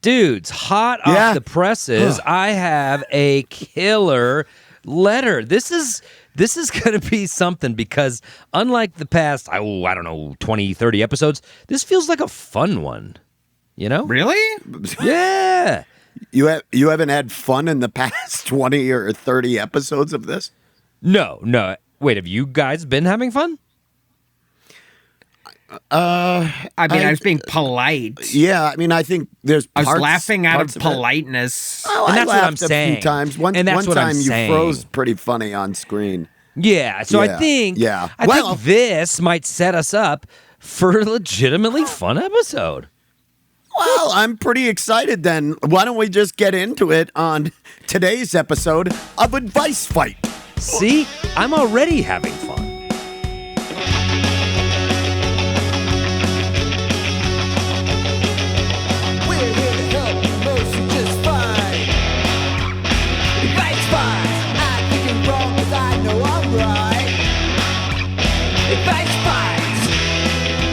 Dudes, hot off the presses, I have a killer letter. This is going to be something because unlike the past, I don't know, 20, 30 episodes, this feels like a fun one. You know? Really? Yeah. You haven't had fun in the past 20 or 30 episodes of this? No. Wait, have you guys been having fun? I was being polite. Yeah, I mean, I think there's I parts, was laughing out of of politeness. Oh, And I that's what I'm laughed a saying. few times. One And that's what I'm time you saying. froze pretty funny on screen. Yeah. So I think this might set us up for a legitimately fun episode. Well, I'm pretty excited then. Why don't we just get into it on today's episode of Advice Fight? See, I'm already having fun. We're here to help you most you just fine. Advice Fight. I think you're wrong 'cause I know I'm right. Advice Fight.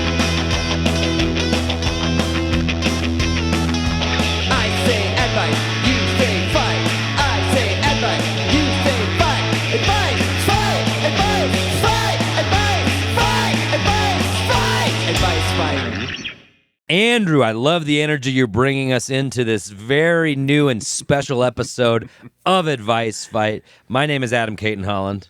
I say advice, you say fight. I say advice, you say fight. Advice, fight, advice, fight, advice, fight, advice, fight, advice, fight. Andrew, I love the energy you're bringing us into this very new and special episode of Advice Fight. My name is Adam Caton Holland.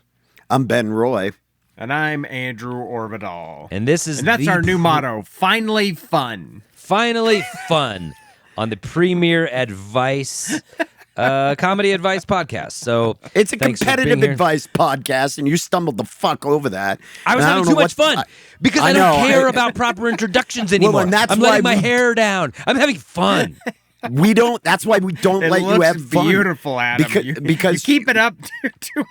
I'm Ben Roy. And I'm Andrew Orbital. And this is that's our new motto, finally fun. Finally fun on the premier advice, comedy advice podcast. So It's a thanks for competitive being here. advice podcast, and you stumbled the fuck over that. I was And having don't too know much fun because I don't care about proper introductions anymore. and that's I'm why letting my we- hair down. I'm having fun. We don't. That's why we don't It let you looks have fun. beautiful, Adam. Because you keep it up too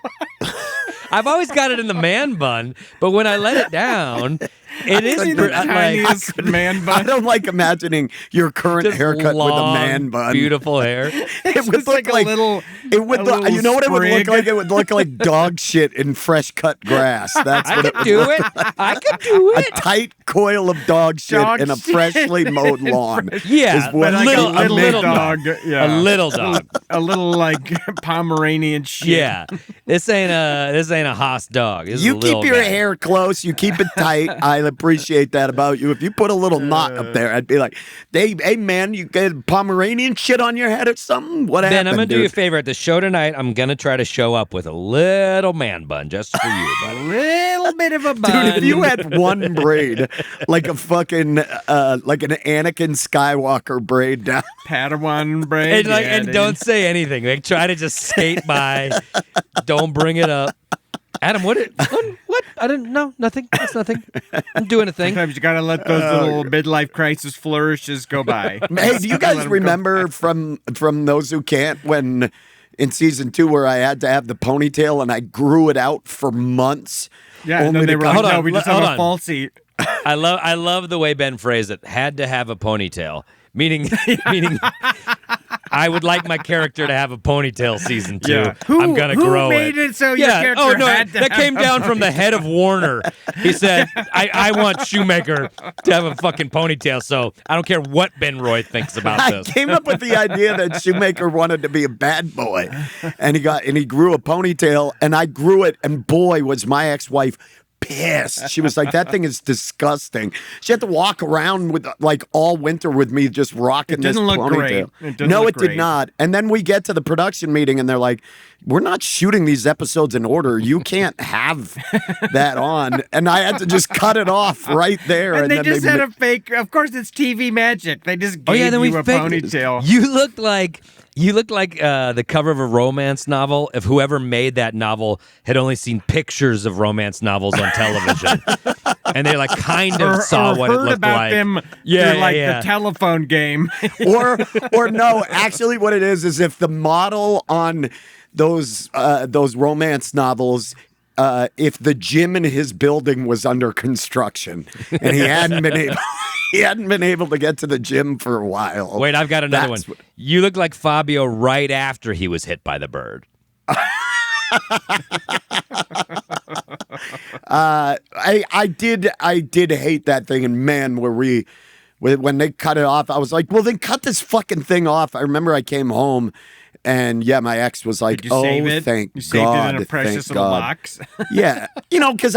I've always got it in the man bun, but when I let it down, it is the like tiniest man I bun. don't like imagining your current just haircut long, with a man bun. beautiful hair. It would Just look like a little. It would a look. little You know what it would look sprig. like? It would look like dog shit in fresh cut grass. That's I what it could would do look it. I could do A it. tight coil of dog shit Dog in a shit freshly mowed in lawn. Yeah, is what But like little- a little dog. dog. Yeah. A little dog. A little like Pomeranian shit. Yeah, this ain't a Haas dog. This is a You little keep your guy. hair close. You keep it tight. I appreciate that about you. If you put a little knot up there, I'd be like, "Hey, man, you get Pomeranian shit on your head or something? What happened?" Ben, I'm gonna do you a dude? favor at the show tonight. I'm gonna try to show up with a little man bun just for you, A buddy. little bit of a bun. Dude, if you had one braid, like a fucking, like an Anakin Skywalker braid down. Padawan braid. And don't say anything. Like try to just skate by. Don't bring it up. Adam, what? I didn't know. Nothing. That's nothing. I'm doing a thing. Sometimes you gotta let those little midlife crisis flourishes go by. Hey, do you Let guys 'em go remember by. from those who can't when in season 2 where I had to have the ponytail and I grew it out for months? Yeah, and only then they to were come- like, Hold no, on, we just hold have a on. falsie. I love the way Ben phrased it. Had to have a ponytail, meaning I would like my character to have a ponytail season 2. Yeah. I'm gonna grow Who made it so your Yeah. character Oh no, had to that have came down from the head of Warner. He said, "I want Shoemaker to have a fucking ponytail." So I don't care what Ben Roy thinks about I this. came up with the idea that Shoemaker wanted to be a bad boy, and he grew a ponytail, and I grew it, and boy was my ex-wife pissed. She was like, "That thing is disgusting." She had to walk around with like all winter with me just rocking this didn't look ponytail. great. It didn't No, look it did great. not. And then we get to the production meeting, and they're like, "We're not shooting these episodes in order. You can't have that on." And I had to just cut it off right there. And they then just had a fake. Of course, it's TV magic. They just gave then you a ponytail. You looked like the cover of a romance novel if whoever made that novel had only seen pictures of romance novels on television. And they like kind of saw or what it heard looked about like. them Yeah, through, like yeah. the telephone game. or no, actually what it is if the model on those romance novels if the gym in his building was under construction and he hadn't been able to get to the gym for a while. Wait, I've got another one. That's what- You look like Fabio right after he was hit by the bird. I did hate that thing, and man, were we When they cut it off, I was like, well, then cut this fucking thing off. I remember I came home. And yeah, my ex was like, Did you save it? Thank you saved God. it in a precious Thank little God. box. Yeah. Because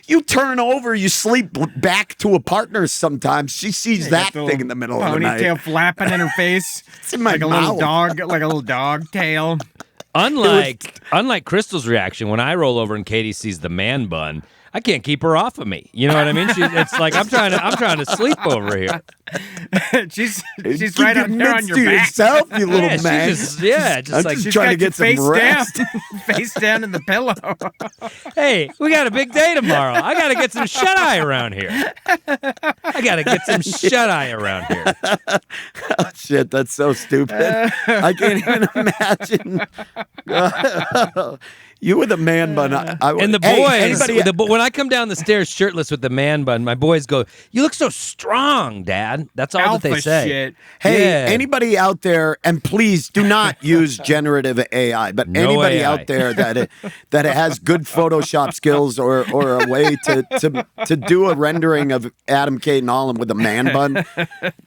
you turn over, you sleep back to a partner sometimes. She sees that thing in the middle of the night. Ponytail flapping in her face. It's in my like a mouth. little dog, like a little dog tail. Unlike Crystal's reaction, when I roll over and Katie sees the man bun, I can't keep her off of me. You know what I mean? It's like I'm trying to sleep over here. she's right out there on your to back. yourself, you little Yeah, man. just like just trying to get some rest. Face down in the pillow. Hey, we got a big day tomorrow. I got to get some shut eye around here. Oh, shit, that's so stupid. I can't even imagine. You with a man bun. And the boys, when I come down the stairs shirtless with the man bun, my boys go, "You look so strong, Dad." That's all Alpha that they say. shit. Hey, Yeah. anybody out there, and please do not use generative AI, but No anybody AI. out there that has good Photoshop skills or a way to do a rendering of Adam K. Nolan with a man bun,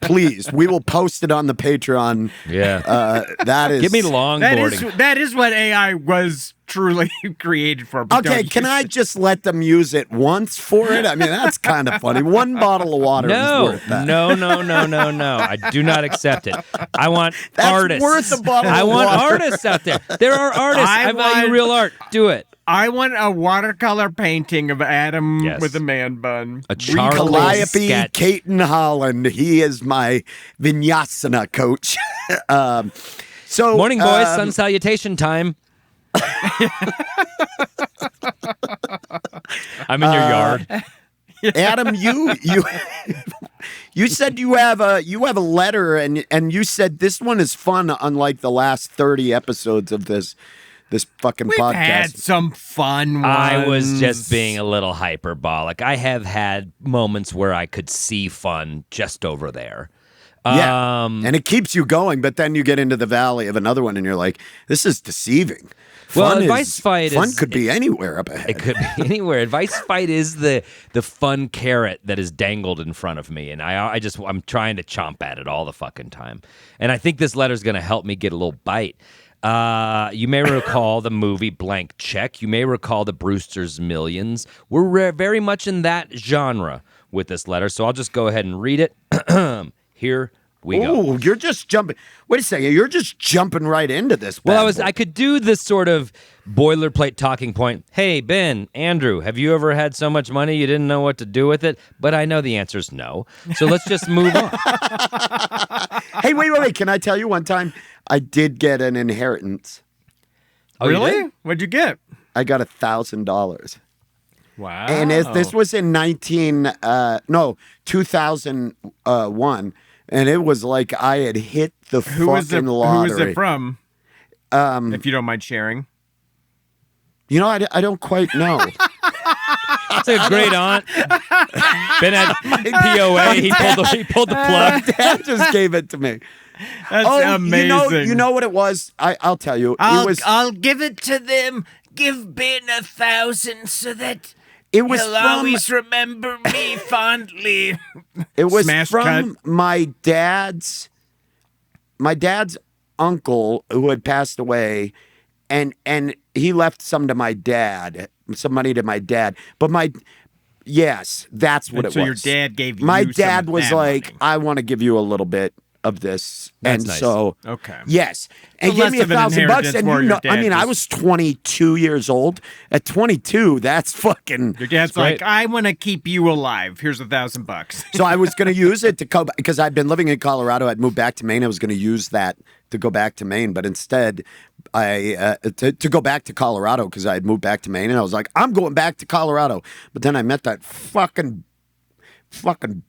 please, we will post it on the Patreon. Yeah. That is Give me longboarding. That is what AI was truly created for. but Okay, don't can use I it. just let them use it once for it? I mean, that's kind of funny. One bottle of water is No, worth that. no. I do not accept it. I want That's artists. worth a bottle I of want water. artists out there. There are artists. I I value want- real art. Do it. I want a watercolor painting of Adam Yes. with a man bun. A charcoal Calliope sketch. Caton Holland. He is my vinyasana coach. So Morning, boys. Sun salutation time. I'm in your yard. Adam, you said you have a letter, and you said this one is fun, unlike the last 30 episodes of this fucking We've podcast. had some fun ones. I was just being a little hyperbolic. I have had moments where I could see fun just over there. Yeah, and it keeps you going, but then you get into the valley of another one, and you're like, "This is deceiving." Well, Advice Fight fun is- could be anywhere up ahead. It could be anywhere. Advice Fight is the fun carrot that is dangled in front of me, and I'm trying to chomp at it all the fucking time. And I think this letter's going to help me get a little bite. You may recall the movie Blank Check. You may recall the Brewster's Millions. We're very much in that genre with this letter, so I'll just go ahead and read it. Here we go. Oh, you're just jumping. Wait a second, you're just jumping right into this. Well, bad boy. I could do this sort of boilerplate talking point. Hey, Ben, Andrew, have you ever had so much money you didn't know what to do with it? But I know the answer's no. So let's just move on. Hey, wait. Can I tell you one time I did get an inheritance? Oh, you Really? did? What'd you get? I got $1,000. Wow. And this was in 2001. And it was like I had hit the Who was it? fucking Who lottery. was it from? If you don't mind sharing. You know, I don't quite know. It's a great aunt. Ben had POA. He pulled the plug. Dad just gave it to me. That's amazing. You know what it was? I'll tell you. I'll give it to them. Give Ben 1,000 so that It was he'll from always remember me fondly. it was Smash from cut. my dad's uncle who had passed away, and he left some to my dad, some money to my dad. But yes, that's what And it so was. your dad gave my you some dad of was that like, money. I want to give you a little bit of this, That's and nice. so Okay. yes, and So give less me of an $1,000 bucks. inheritance, And more you your know, I dad mean, I just- was 22 years old. At 22, that's fucking. Your dad's great. like, I want to keep you alive. Here's $1,000. So I was going to use it to go because I'd been living in Colorado. I'd moved back to Maine. I was going to use that to go back to Maine, but instead, I to go back to Colorado because I had moved back to Maine, and I was like, I'm going back to Colorado. But then I met that fucking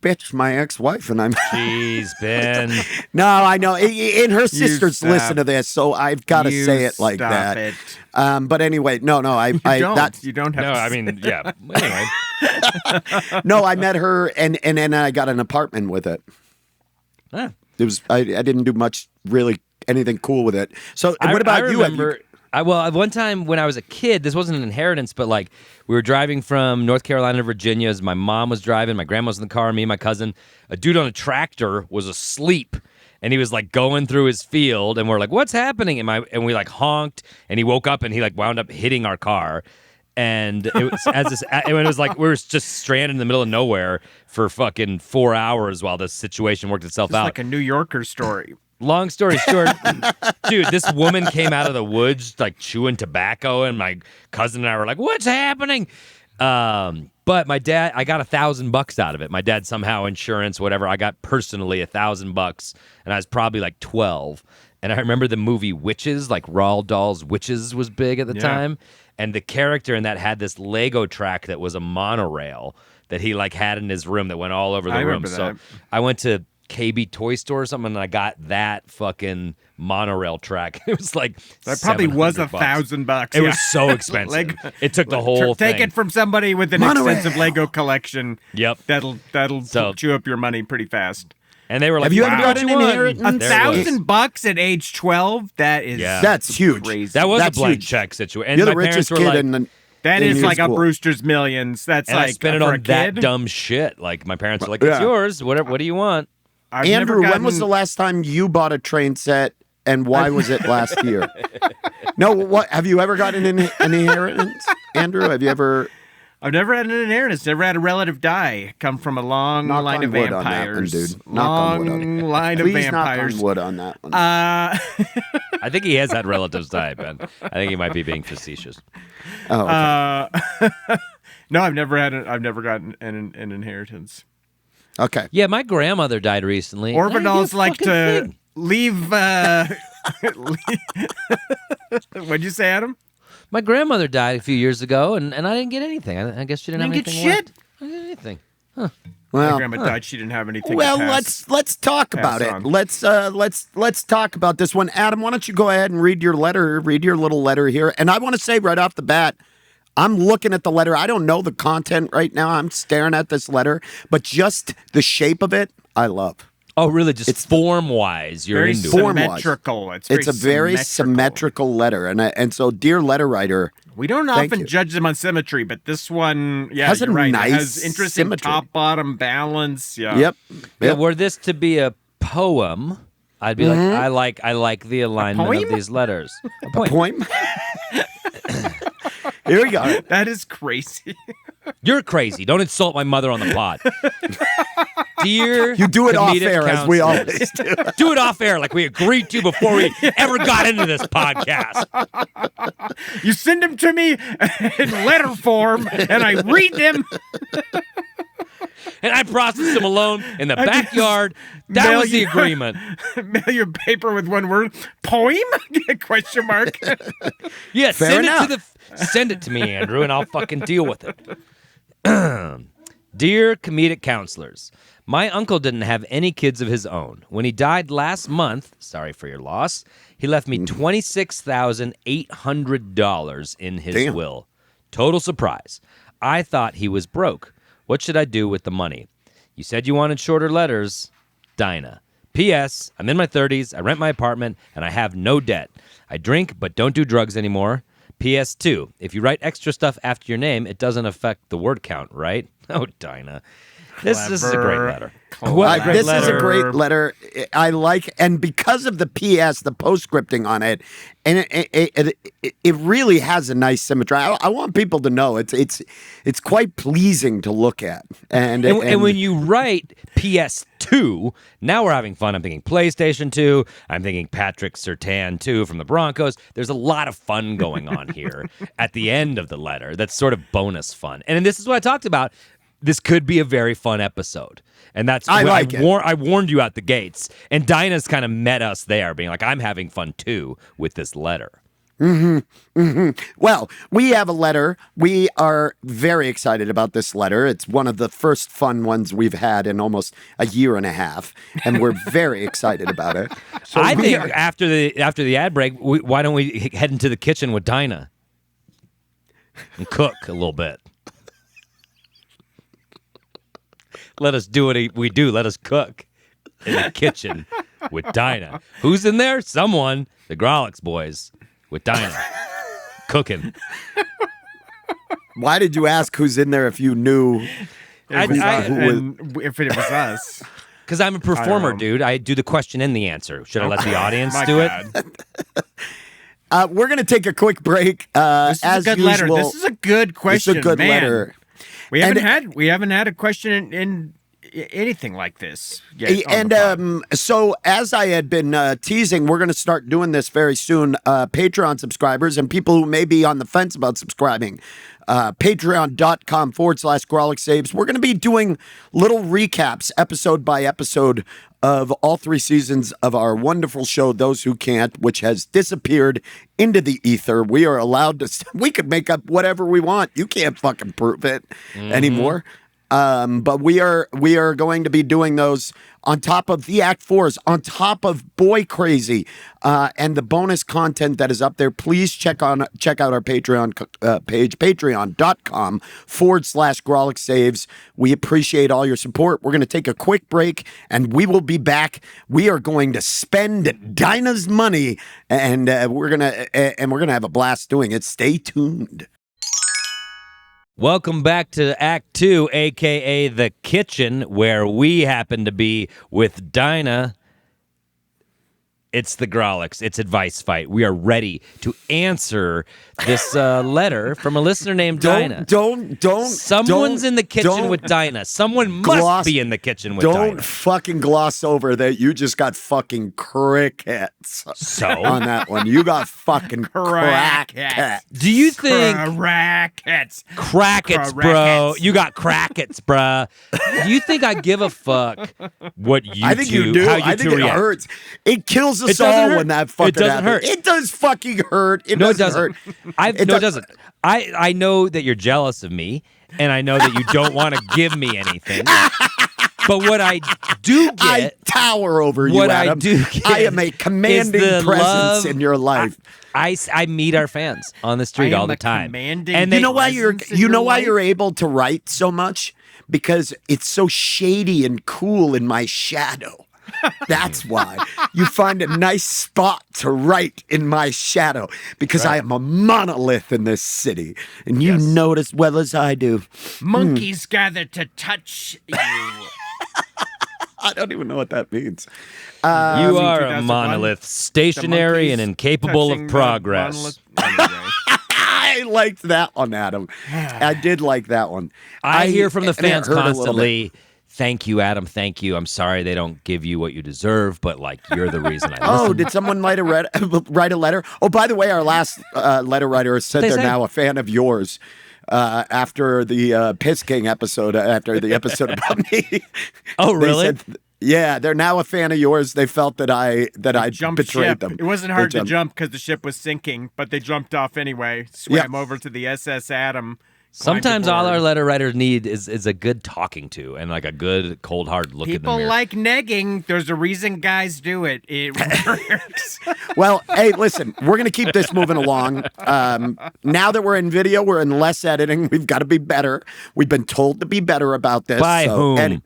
bitch, my ex-wife, and I'm Jeez, Ben. no, I know, and her sisters stop. listen to this, so I've got to You say it like stop that. it. But anyway, no, I You don't have No, to I mean, yeah. Anyway. no, I met her, and then I got an apartment with it. Huh. It was I didn't do much really anything cool with it. So I what about you? remember, One time when I was a kid, this wasn't an inheritance, but like we were driving from North Carolina to Virginia. As my mom was driving, my grandma was in the car, me and my cousin. A dude on a tractor was asleep, and he was like going through his field, and we're like, "What's happening?" And we like honked, and he woke up, and he like wound up hitting our car. And it was like we were just stranded in the middle of nowhere for fucking 4 hours while this situation worked itself out. Like a New Yorker story. Long story short, dude, this woman came out of the woods like chewing tobacco, and my cousin and I were like, "What's happening?" But my dad, I got $1,000 out of it. My dad somehow insurance, whatever. I got personally $1,000, and I was probably like 12. And I remember the movie Witches, like Roald Dahl's Witches was big at the time. And the character in that had this Lego track that was a monorail that he like had in his room that went all over the room. So I went to KB Toy Store or something, and I got that fucking monorail track. It was like that probably was $700. $1,000. It was so expensive. It took the whole thing. Take it from somebody with an extensive Lego collection. Yep, that'll chew up your money pretty fast. And they were like, "Have you ever got an inheritance? $1,000 at age 12? That's huge. Crazy. That was That's a blank huge. check situation. You're And the my richest parents were kid like, in the. That in is your like a school. Brewster's Millions. That's and like I spent it for on a that kid. dumb shit. Like my parents were like, "It's yours. What do you want?" Andrew, when was the last time you bought a train set, and why was it last year? No, what have you ever gotten an inheritance, Andrew? Have you ever? I've never had an inheritance. Never had a relative die. Come from a long line of vampires. On that one, dude. Long line of vampires. Knock on wood on that one. I think he has had relatives die, Ben. I think he might be being facetious. Oh, okay. No, I've never gotten an inheritance. Okay. Yeah, my grandmother died recently. Orvadals like to leave. What'd you say, Adam? My grandmother died a few years ago, and I didn't get anything. I guess she didn't have get anything shit. left. I didn't get anything. My Well, grandma died. She didn't have anything. well, to pass. let's talk about it. on. Let's talk about this one. Adam, why don't you go ahead and read your letter? Read your little letter here. And I want to say right off the bat, I'm looking at the letter. I don't know the content right now. I'm staring at this letter, but just the shape of it, I love. Oh, really? Just form-wise, you're very into it. symmetrical. It's a very symmetrical letter, and so, dear letter writer, we don't thank often you. judge them on symmetry, but this one, Has a you're right. nice It has interesting symmetry. top-bottom balance. Yeah. Yep. Yeah, were this to be a poem, I'd be like, I like the alignment of poem? these letters. A A poem. Here we go. That is crazy. You're crazy. Don't insult my mother on the pod. Dear You do it off comedic air, as we counselors. always do. Do it off air like we agreed to before we ever got into this podcast. You send them to me in letter form, and I read them. And I processed them alone in the backyard. That mail was the you- agreement. Mail your paper with one word. Poem? Question mark. Yeah, Fair send it to me, Andrew, and I'll fucking deal with it. Dear comedic counselors, my uncle didn't have any kids of his own. When he died last month, sorry for your loss, he left me $26,800 in his will. Total surprise. I thought he was broke. What should I do with the money? You said you wanted shorter letters. Dinah. P.S. I'm in my 30s. I rent my apartment, and I have no debt. I drink but don't do drugs anymore. P.S. 2. If you write extra stuff after your name, it doesn't affect the word count, right? Oh, Dinah. This is a great letter. What a great This letter. is a great letter. I like, and because of the P.S., the postscripting on it, and it really has a nice symmetry. I want people to know it's quite pleasing to look at. And when you write PS2, now we're having fun. I'm thinking PlayStation 2. I'm thinking Patrick Surtain 2 from the Broncos. There's a lot of fun going on here at the end of the letter. That's sort of bonus fun. And this is what I talked about. This could be a very fun episode. And that's I like it. I warned you out the gates. And Dinah's kind of met us there, being like, I'm having fun too with this letter. Well, we have a letter. We are very excited about this letter. It's one of the first fun ones we've had in almost a year and a half, and we're very excited about it. So I think after the ad break, why don't we head into the kitchen with Dinah and cook a little bit? Let us do what we do. Let us cook in the kitchen with Dinah. Who's in there? Someone. The Grolix boys with Dinah. cooking. Why did you ask who's in there if you knew It was us, who was? and if it was us. Because I'm a performer, know. dude. I do the question and the answer. Should I let the audience My do God. it? We're gonna take a quick break. This is As a good usual, letter. This is a good question. It's a good man. letter. We haven't had a question in anything like this yet. And so, as I had been teasing, we're going to start doing this very soon. Patreon subscribers and people who may be on the fence about subscribing, patreon.com/Grolic Saves. We're going to be doing little recaps, episode by episode, of all 3 seasons of our wonderful show, Those Who Can't, which has disappeared into the ether. We are allowed to, we could make up whatever we want. You can't fucking prove it anymore. But we are going to be doing those on top of the Act 4s, on top of Boy Crazy, and the bonus content that is up there. Please check out our Patreon page, patreon.com/Grolic Saves. We appreciate all your support. We're going to take a quick break and we will be back. We are going to spend Dinah's money and we're going to have a blast doing it. Stay tuned. Welcome back to Act 2, a.k.a. The Kitchen, where we happen to be with Dinah. It's the Grolics. It's Advice Fight. We are ready to answer this letter from a listener named Dinah. Someone's in the kitchen with Dinah. Someone must be in the kitchen with Dinah. Don't fucking gloss over that you just got fucking crickets. So? On that one. You got fucking crackets. Do you think... Crackets, bro. You got crackets, bro. Do you think I give a fuck what you I think two, you do. how you I think two it react? hurts. It kills us It doesn't all hurt. when that fucking It doesn't happens. hurt. It does fucking hurt. It No, it doesn't doesn't. hurt. It doesn't. I know that you're jealous of me, and I know that you don't want to give me anything. But what I do get, I tower over you, what Adam. I do get I am a commanding is the presence love. in your life. I meet our fans on the street all the time. And You know why you're able to write so much? Because it's so shady and cool in my shadow. That's why you find a nice spot to write in my shadow, because I am a monolith in this city, and you know it as well as I do. Monkeys gather to touch you. I don't even know what that means. You are a 2001, monolith, stationary and monkeys incapable touching of the progress. monolith. Anyway. I liked that one, Adam. I did like that one. I hear from the and it fans hurt a little bit. constantly. Thank you, Adam. Thank you. I'm sorry they don't give you what you deserve, but like you're the reason I listen. Oh, did someone write a letter? Oh, by the way, our last letter writer said they're now a fan of yours after the Piss King episode, after the episode about me. Oh, really? Yeah, they're now a fan of yours. They felt that I Jumped betrayed ship. them. It wasn't hard to jump because the ship was sinking, but they jumped off anyway. Swam over to the SS Adam. Sometimes all our letter writers need is a good talking to and like a good cold hard look in the People mirror. like negging. There's a reason guys do it. It works. Well, hey, listen, we're going to keep this moving along. Now that we're in video, we're in less editing. We've got to be better. We've been told to be better about this. By whom?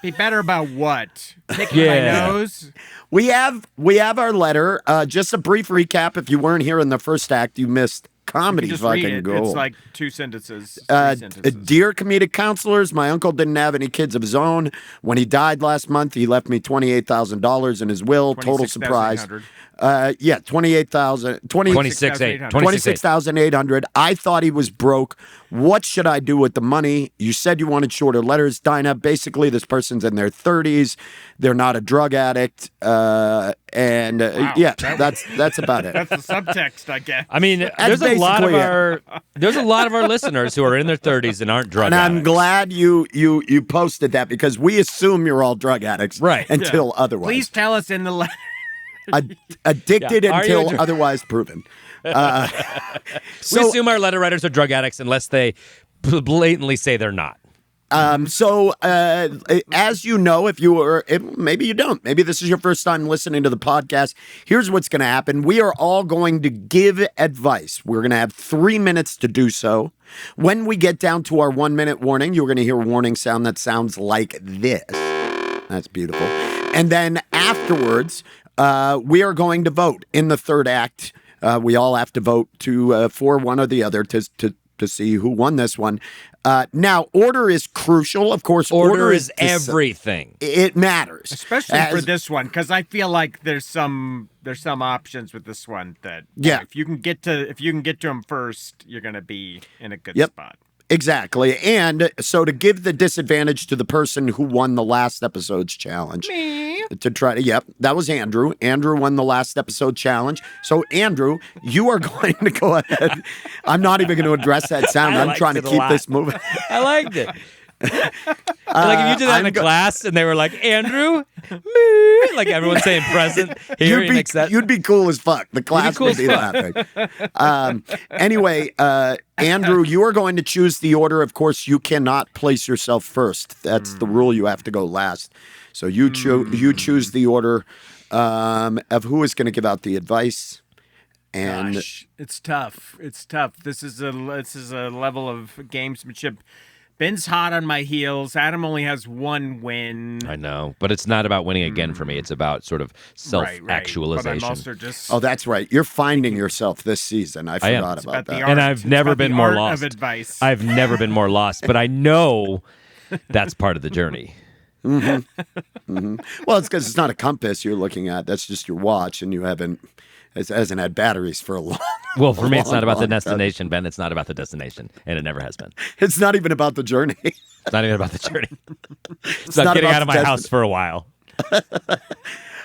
Be better about what? Picking my nose? We have our letter. Just a brief recap. If you weren't here in the first act, you missed comedy. Just Fucking read it. gold. It's like 2 sentences. 3 sentences. Dear comedic counselors, my uncle didn't have any kids of his own. When he died last month, he left me $28,000 in his will. Total surprise. 26,800. I thought he was broke. What should I do with the money? You said you wanted shorter letters, Dinah. Basically, this person's in their 30s. They're not a drug addict. That's about it. That's the subtext, I guess. I mean, there's a lot of our listeners who are in their 30s and aren't drug And addicts. I'm glad you posted that, because we assume you're all drug addicts, right? Until otherwise. Please tell us in the letter. Addicted until otherwise proven. We assume our letter writers are drug addicts unless they blatantly say they're not. As you know, maybe you don't, maybe this is your first time listening to the podcast, here's what's going to happen. We are all going to give advice. We're going to have 3 minutes to do so. When we get down to our 1 minute warning, you're going to hear a warning sound that sounds like this. That's beautiful. And then afterwards, we are going to vote in the third act. We all have to vote for one or the other to see who won this one. Now, order is crucial. Of course, order is everything. It matters, especially for this one, because I feel like there's some options with this one that if you can get to them first, you're gonna be in a good spot. Exactly. And so to give the disadvantage to the person who won the last episode's challenge. Me. To try to, that was Andrew. Andrew won the last episode challenge. So, Andrew, you are going to go ahead. I'm not even going to address that sound. I'm trying to keep this moving. I liked it. Like if you did that in a class and they were like, Andrew, like everyone's saying present here, you'd be cool as fuck. The class would be laughing. Anyway, Andrew, you are going to choose the order. Of course, you cannot place yourself first. That's the rule. You have to go last. So you choose the order of who is going to give out the advice. And gosh, it's tough. It's tough. This is a level of gamesmanship. Ben's hot on my heels. Adam only has one win. I know, but it's not about winning again for me. It's about sort of self-actualization. Right. But I'm also just... Oh, that's right. You're finding yourself this season. I forgot about that. And I've never been more lost. Of advice. I've never been more lost, but I know that's part of the journey. Mm-hmm. Mm-hmm. Well, it's because it's not a compass you're looking at. That's just your watch, and you haven't... It hasn't had batteries for a long Well, for me, it's not about the destination, Ben. It's not about the destination, and it never has been. It's not even about the journey. It's not even about the journey. It's about getting out of my house for a while.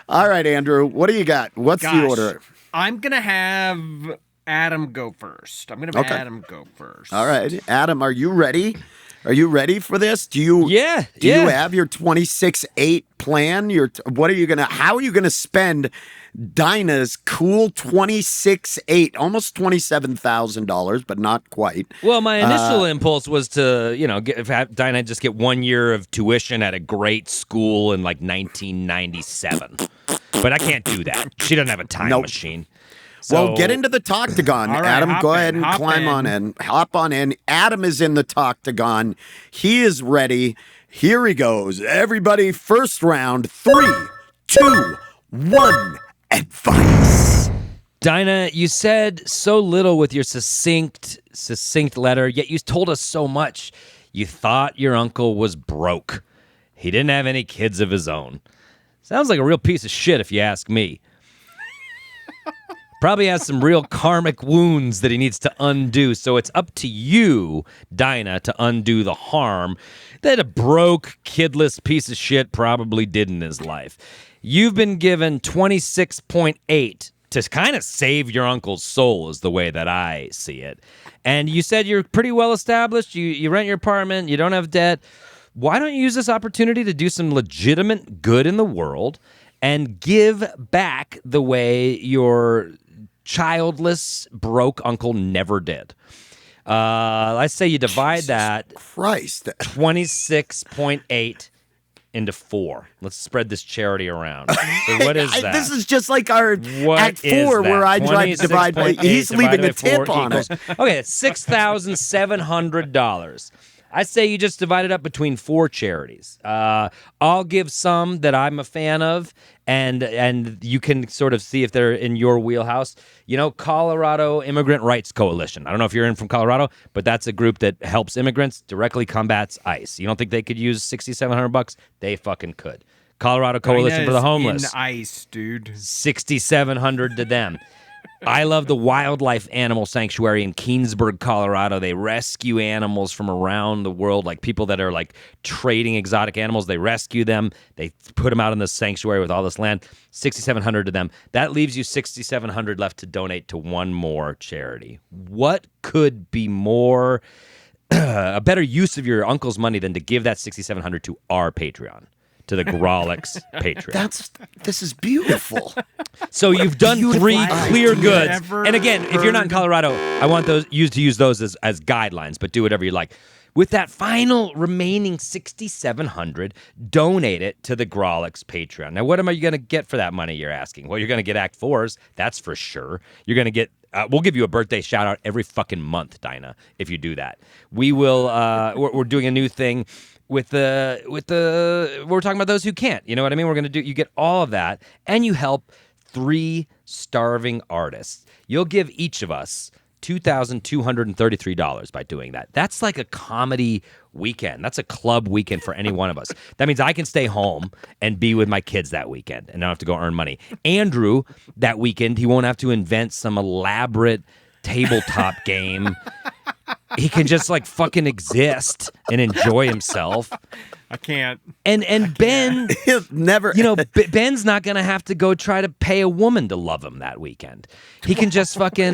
All right, Andrew, what do you got? What's the order? I'm going to have Adam go first. Adam go first. All right. Adam, are you ready? Are you ready for this? Do you you have your 26-8 plan? How are you gonna spend Dinah's cool 26-8, almost $27,000, but not quite? Well, my initial impulse was to, have Dinah just get 1 year of tuition at a great school in like 1997. But I can't do that. She doesn't have a time machine. So, well, get into the Toctagon, right, Adam. Go ahead and climb on in. Hop on in. Adam is in the Toctagon. He is ready. Here he goes. Everybody, first round. 3, 2, 1. Advice. Dinah, you said so little with your succinct letter, yet you told us so much. You thought your uncle was broke. He didn't have any kids of his own. Sounds like a real piece of shit if you ask me. Probably has some real karmic wounds that he needs to undo. So it's up to you, Dinah, to undo the harm that a broke, kidless piece of shit probably did in his life. You've been given 26.8 to kind of save your uncle's soul is the way that I see it. And you said you're pretty well established. You rent your apartment. You don't have debt. Why don't you use this opportunity to do some legitimate good in the world and give back the way your childless, broke uncle never did? I say you divide that 26.8 into 4. Let's spread this charity around. So what is that? This is just like our Act 4 where I tried to divide by... He's leaving a tip on it. Okay, it's $6,700. I say you just divide it up between 4 charities. I'll give some that I'm a fan of, and you can sort of see if they're in your wheelhouse. Colorado Immigrant Rights Coalition. I don't know if you're in from Colorado, but that's a group that helps immigrants, directly combats ICE. You don't think they could use $6,700? They fucking could. Colorado Coalition for the Homeless. In ICE, dude. $6,700 to them. I love the Wildlife Animal Sanctuary in Keensburg, Colorado. They rescue animals from around the world, like people that are like trading exotic animals. They rescue them. They put them out in the sanctuary with all this land. $6,700 to them. That leaves you $6,700 left to donate to one more charity. What could be more a better use of your uncle's money than to give that $6,700 to our Patreon? To the Grolix Patreon. This is beautiful. So you've done 3 clear goods. And again, if you're not in Colorado, I want you to use those as guidelines, but do whatever you like. With that final remaining $6,700, donate it to the Grolix Patreon. Now, what am I going to get for that money, you're asking? Well, you're going to get Act 4s, that's for sure. You're going to get, we'll give you a birthday shout out every fucking month, Dinah, if you do that. We will, we're doing a new thing. We're talking about those who can't. You know what I mean? You get all of that, and you help 3 starving artists. You'll give each of us $2,233 by doing that. That's like a comedy weekend. That's a club weekend for any one of us. That means I can stay home and be with my kids that weekend and not have to go earn money. Andrew, that weekend, he won't have to invent some elaborate tabletop game. He can just like fucking exist and enjoy himself. I can't. And Ben, He'll never. Ben's not gonna have to go try to pay a woman to love him that weekend. He can just fucking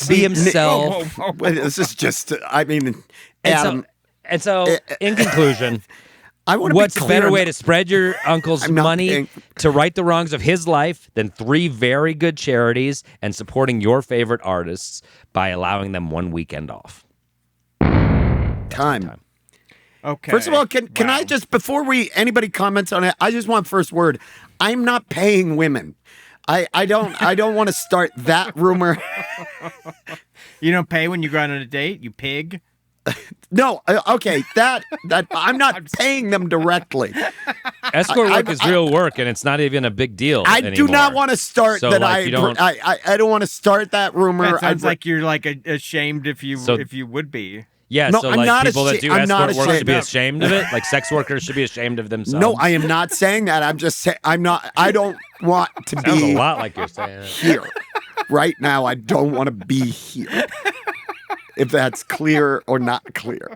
be himself. This is just. I mean, Adam. And so, in conclusion, I want to what's be a clear better on way the- to spread your uncle's I'm not money being- to right the wrongs of his life than 3 very good charities and supporting your favorite artists by allowing them 1 weekend off? Time. Okay. First of all, can Wow. I just before anybody comments on it, I just want first word. I'm not paying women. I don't want to start that rumor. You don't pay when you go out on a date, you pig? No, okay, that I'm not paying them directly. Escort work is real work, and it's not even a big deal I anymore. do not want to start So, that. like, you don't- I don't want to start that rumor. That sounds I- like you're like ashamed if you would be. Yeah, No, so I'm like not people that do I'm not escort work should be ashamed. ashamed of it. Like sex workers should be ashamed of themselves. No, I am not saying that. I'm just saying I'm not. I don't want to Sounds a be lot like you're saying it. here right now. I don't want to be here. If that's clear or not clear,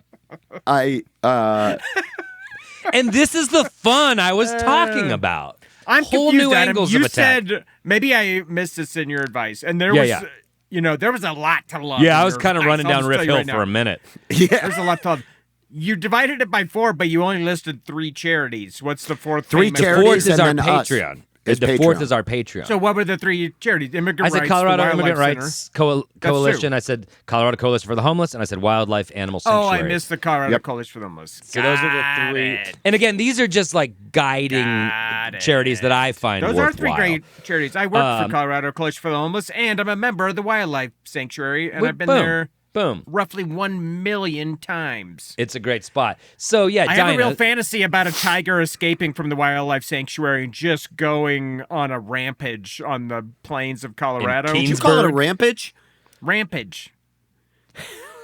And this is the fun I was talking about. I'm Whole confused, new Adam. angles You of attack. said maybe I missed this in your advice, and there Yeah, was, yeah. there was a lot to love. Yeah, in I was your kind of advice. running I'll down just Riff tell you Hill right now. for a minute. yeah. There's a lot to love. You divided it by 4, but you only listed 3 charities. What's the 4th? 3 famous- charities. Fourth is and our then us. Patreon. Is The 4th Patreon. is our Patreon. So what were the 3 charities? Immigrant I said Rights, Colorado the Immigrant Wildlife Rights Center. Coalition. true. I said Colorado Coalition for the Homeless, and I said Wildlife Animal Oh, Sanctuary. I missed the Colorado Yep. Coalition for the Homeless. So those are the Got 3. it. And again, these are just like guiding Got charities it. that I find Those worthwhile. are 3 great charities. I work for Um, Colorado Coalition for the Homeless, and I'm a member of the Wildlife Sanctuary, and I've been Boom. there Boom. roughly 1 million times. It's a great spot. So yeah, I have a real Dinah, fantasy about a tiger escaping from the wildlife sanctuary and just going on a rampage on the plains of Colorado. Keene- Did you call it a Ginsburg. rampage? Rampage.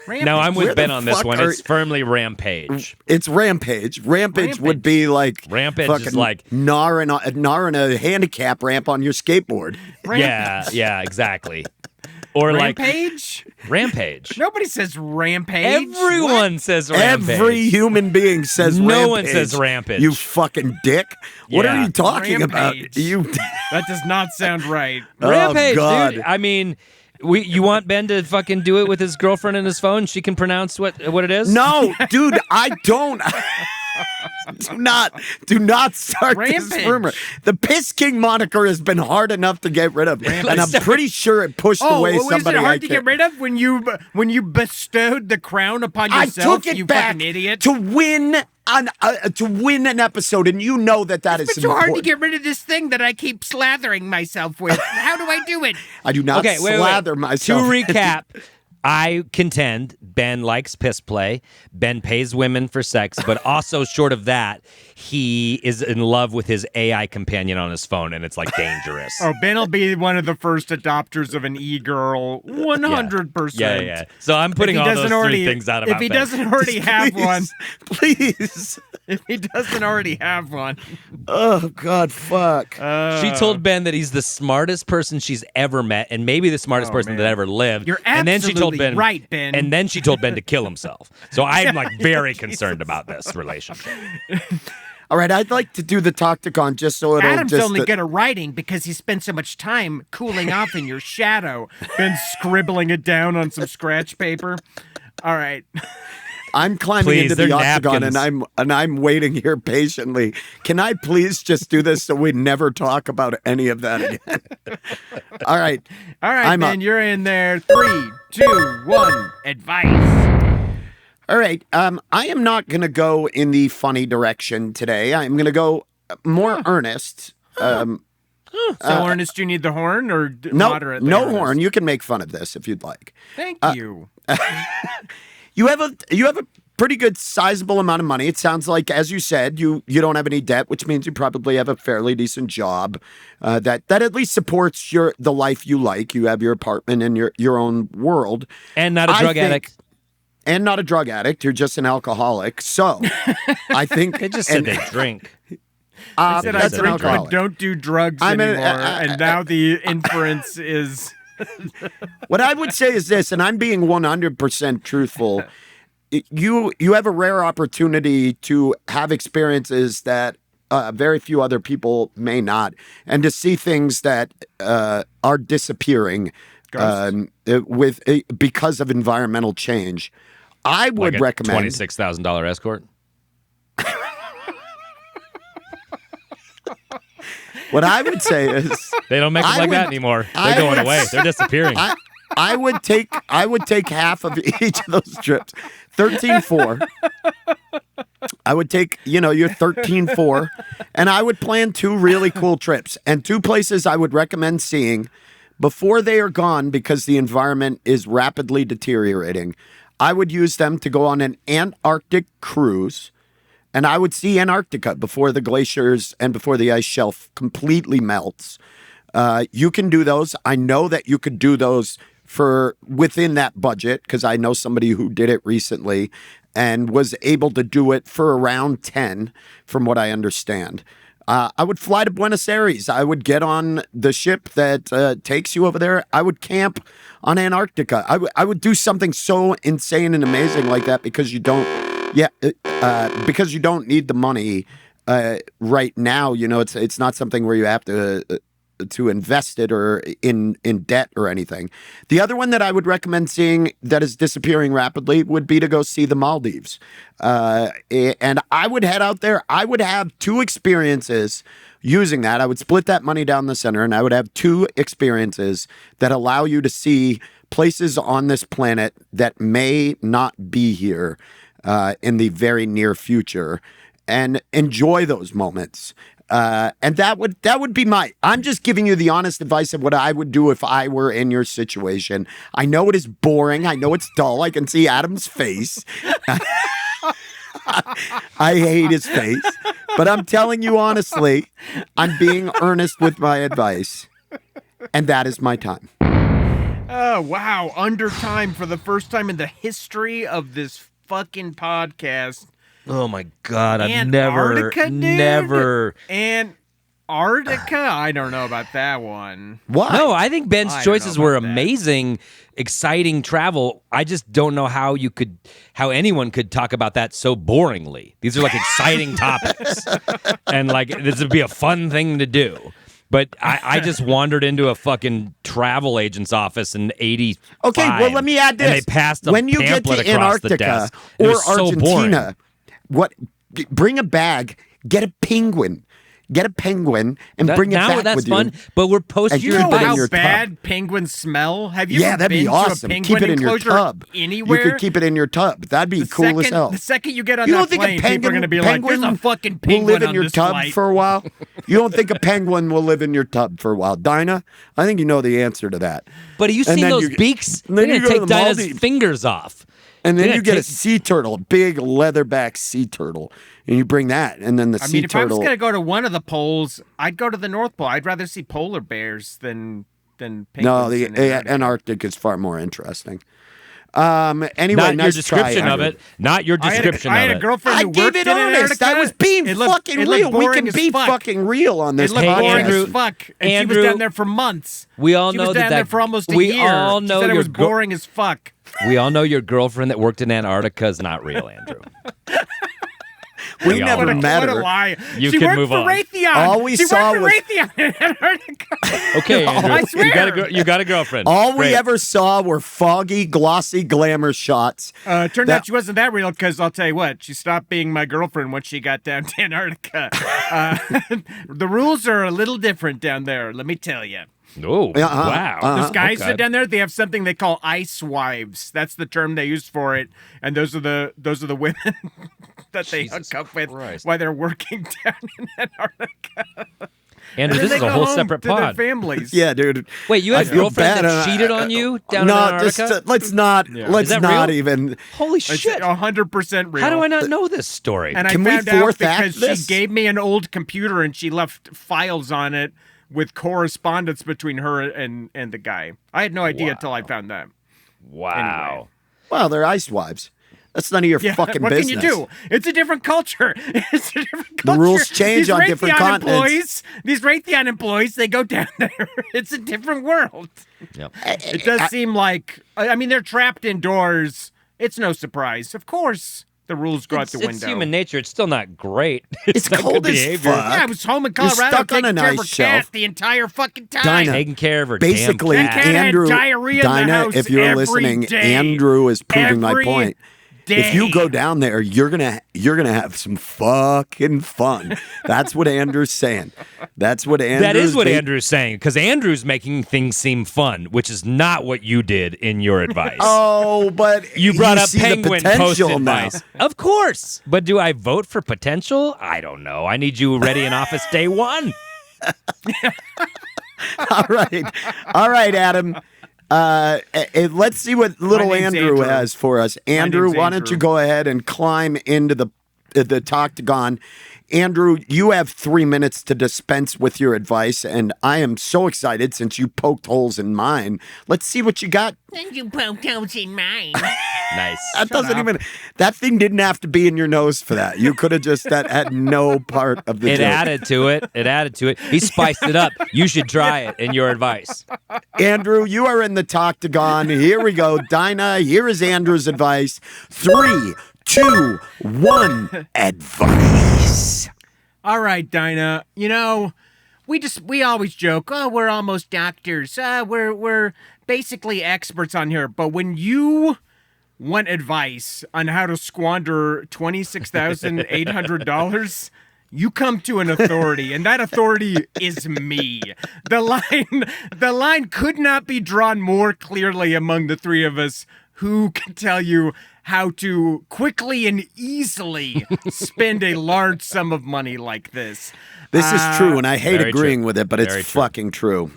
Rampage. no, I'm Where with the Ben on this fuck one. are- It's firmly Rampage. It's rampage. Rampage would be like Rampage fucking is like- gnawing a handicap ramp on your skateboard. Yeah, exactly. Or Rampage? like Rampage. Nobody says rampage. Everyone says Rampage. Every human being says No rampage. one says rampage. You fucking dick. What are Yeah. you talking Rampage. about? You. That does not sound right. Rampage, Oh, God. dude. I mean, you want Ben to fucking do it with his girlfriend and his phone? She can pronounce what it is? No, dude, I don't. Do not start this Rampage. rumor. The Piss King moniker has been hard enough to get rid of, and I'm pretty sure it pushed Oh, away was somebody. it hard I to care- get rid of when you bestowed the crown upon I yourself? took it you back fucking idiot. to win an episode, and you know that is It's so hard to important. get rid of this thing that I keep slathering myself with. How do I do it? I do not Okay, wait. slather myself. To recap, I contend Ben likes piss play. Ben pays women for sex, but also short of that, he is in love with his AI companion on his phone, and it's like dangerous. Oh, Ben will be one of the first adopters of an e-girl, 100%. Yeah. So I'm putting all those 3 things out about If he Ben. doesn't already have one, Please. if he doesn't already have one, Oh God, fuck. She told Ben that he's the smartest person she's ever met, and maybe the smartest person that ever lived. You're and then she told absolutely Ben, right, Ben. And then she told Ben to kill himself. So I'm like very concerned about this relationship. All right, I'd like to do the Tocticon just so it'll Adam's just. only good at writing because he spent so much time cooling off in your shadow. Ben scribbling it down on some scratch paper. All right. I'm climbing Please, into the they're octagon, napkins. and I'm waiting here patiently. Can I please just do this so we never talk about any of that again? All right. All right, I'm Ben, up. you're in there. 3, 2, 1. Advice. All right. I am not going to go in the funny direction today. I'm going to go more earnest. So, Ernest, you need the horn or No, moderately? no Ernest? horn. You can make fun of this if you'd like. Thank you. You have a pretty good sizable amount of money. It sounds like, as you said, you don't have any debt, which means you probably have a fairly decent job that at least supports the life you like. You have your apartment and your own world. And not a drug addict. And not a drug addict. You're just an alcoholic. So I think they just said they drink. I said I that's an drink but alcoholic. don't do drugs anymore. And now the inference is... What I would say is this, and I'm being 100% truthful. You have a rare opportunity to have experiences that very few other people may not, and to see things that are disappearing because of environmental change. I would recommend $26,000 escort. What I would say is they don't make them like that anymore. They're going away. They're disappearing. I would take half of each of those trips. 13-4. I would take, your 13-4, and I would plan 2 really cool trips and 2 places I would recommend seeing before they are gone because the environment is rapidly deteriorating. I would use them to go on an Antarctic cruise. And I would see Antarctica before the glaciers and before the ice shelf completely melts. You can do those. I know that you could do those for within that budget because I know somebody who did it recently and was able to do it for around 10, from what I understand. I would fly to Buenos Aires. I would get on the ship that takes you over there. I would camp on Antarctica. I would do something so insane and amazing like that because you don't. Yeah, because you don't need the money right now. It's not something where you have to invest it or in debt or anything. The other one that I would recommend seeing that is disappearing rapidly would be to go see the Maldives. And I would head out there. I would have 2 experiences using that. I would split that money down the center, and I would have 2 experiences that allow you to see places on this planet that may not be here in the very near future, and enjoy those moments. And that would be I'm just giving you the honest advice of what I would do if I were in your situation. I know it is boring. I know it's dull. I can see Adam's face. I hate his face. But I'm telling you honestly, I'm being earnest with my advice. And that is my time. Oh, wow. Under time for the first time in the history of this fucking podcast. Oh my God! Antarctica, never. Antarctica? I don't know about that one. What? No, I think Ben's choices were that. amazing, exciting travel. I just don't know how anyone could talk about that so boringly. These are like exciting topics, and like this would be a fun thing to do. But I just wandered into a fucking travel agent's office in '85. Okay, well, let me add this. And they passed a when you get pamphlet to across the Antarctica desk. It or was so Argentina, boring. bring a bag, get a penguin. Get a penguin and bring it back that's with fun, you. But we're post You your know how your bad tub. penguins smell? Have you ever that'd been be awesome. to a Keep penguin it in your enclosure tub. anywhere? You could keep it in your tub. That'd be cool as hell. The second you get on You that don't think plane, a people are going to be like, "There's a fucking will penguin live in on your this tub flight." for a while? You don't think a penguin will live in your tub for a while? Dinah, I think you know the answer to that. But have you And seen then those you- beaks? and then They're you going to go to take the Dinah's Maldives. fingers off. And then Yeah, you get a take- sea turtle, a big leatherback sea turtle, and you bring that, and then the I sea mean, if I was turtle. going to go to one of the poles, I'd go to the North Pole. I'd rather see polar bears than penguins. No, the in Antarctica. Antarctic is far more interesting. Anyway, Not nice your description try, of Andrew. it. Not your description I had of a it. girlfriend I who gave worked it in honest. Antarctica. I was being It looked- fucking it looked real. We boring can as be fuck. fucking real on this It looked boring Andrew- as fuck. And Andrew, she was down there for months. We all she know was down that there for almost a we year. all know she said it your was boring as fuck. We all know your girlfriend that worked in Antarctica is not real, Andrew. We all never know. met What a her. lie. You she can worked move for on. Raytheon. All we she saw worked for was- Raytheon in Antarctica. Okay, Andrew. I swear. You got a girlfriend. All we Great. ever saw were foggy, glossy glamour shots. Turned out she wasn't that real because I'll tell you what, she stopped being my girlfriend once she got down to Antarctica. The rules are a little different down there, let me tell you. Oh, wow. Those guys Okay. that down there, they have something they call ice wives. That's the term they use for it, and those are the women that they Jesus hook up with Christ. while they're working down in Antarctica. Andrew, And this then is they a go whole home separate to their pod. families. Yeah, dude. Wait, you I had a feel girlfriend bad, that cheated on you down no, in Antarctica? just let's not. Yeah. Let's Is that not real? even. Holy It's shit. 100% real. How do I not know this story? And Can I we found out fourth act because this? she gave me an old computer and she left files on it with correspondence between her and the guy. I had no idea until I found that. Wow. Anyway. Well, they're ice wives. That's none of your fucking what business. can you do? It's a different culture. It's a different culture. The rules change These on different Raytheon continents. These Raytheon employees, they go down there. It's a different world. Yep. It does seem like, I mean, they're trapped indoors. It's no surprise. Of course, the rules go out the window. It's human nature. It's still not great. It's not cold good as behavior. fuck. Yeah, I was home in You're Colorado stuck on taking an care of ice a cat shelf. the entire fucking time. Dinah, Taking care of her Basically, damn That cat. cat had Andrew, diarrhea in the Dinah, house if you're every listening, day. Andrew is proving my Every point. If you go down there, you're gonna have some fucking fun. That's what Andrew's saying. That's what Andrew's That is what Andrew's saying, because Andrew's making things seem fun, which is not what you did in your advice. Oh, but You brought up see the Penguin potential post now. advice. Of course. But do I vote for potential? I don't know. I need you ready in office day one. All right, Adam. Let's see what little name's Andrew Andrew. has for us. Andrew, name's why don't Andrew. you go ahead and climb into the Toctagon? Andrew, you have 3 minutes to dispense with your advice, and I am so excited since you poked holes in mine. Let's see what you got. And you poked holes in mine. Nice. That doesn't even. That thing didn't have to be in your nose for that. You could have just that had no part of the It joke. added to it. It added to it. He spiced it up. You should try it in your advice. Andrew, you are in the Toctagon. Here we go. Dinah, here is Andrew's advice. 3, 2, 1, advice. All right, Dinah. You know, we always joke, oh, we're almost doctors. We're basically experts on here. But when you want advice on how to squander $26,800, you come to an authority, and that authority is me. The line could not be drawn more clearly among the three of us. Who can tell you how to quickly and easily spend a large sum of money like this? This is true, and I hate very agreeing true. with it, but Very it's true. fucking true.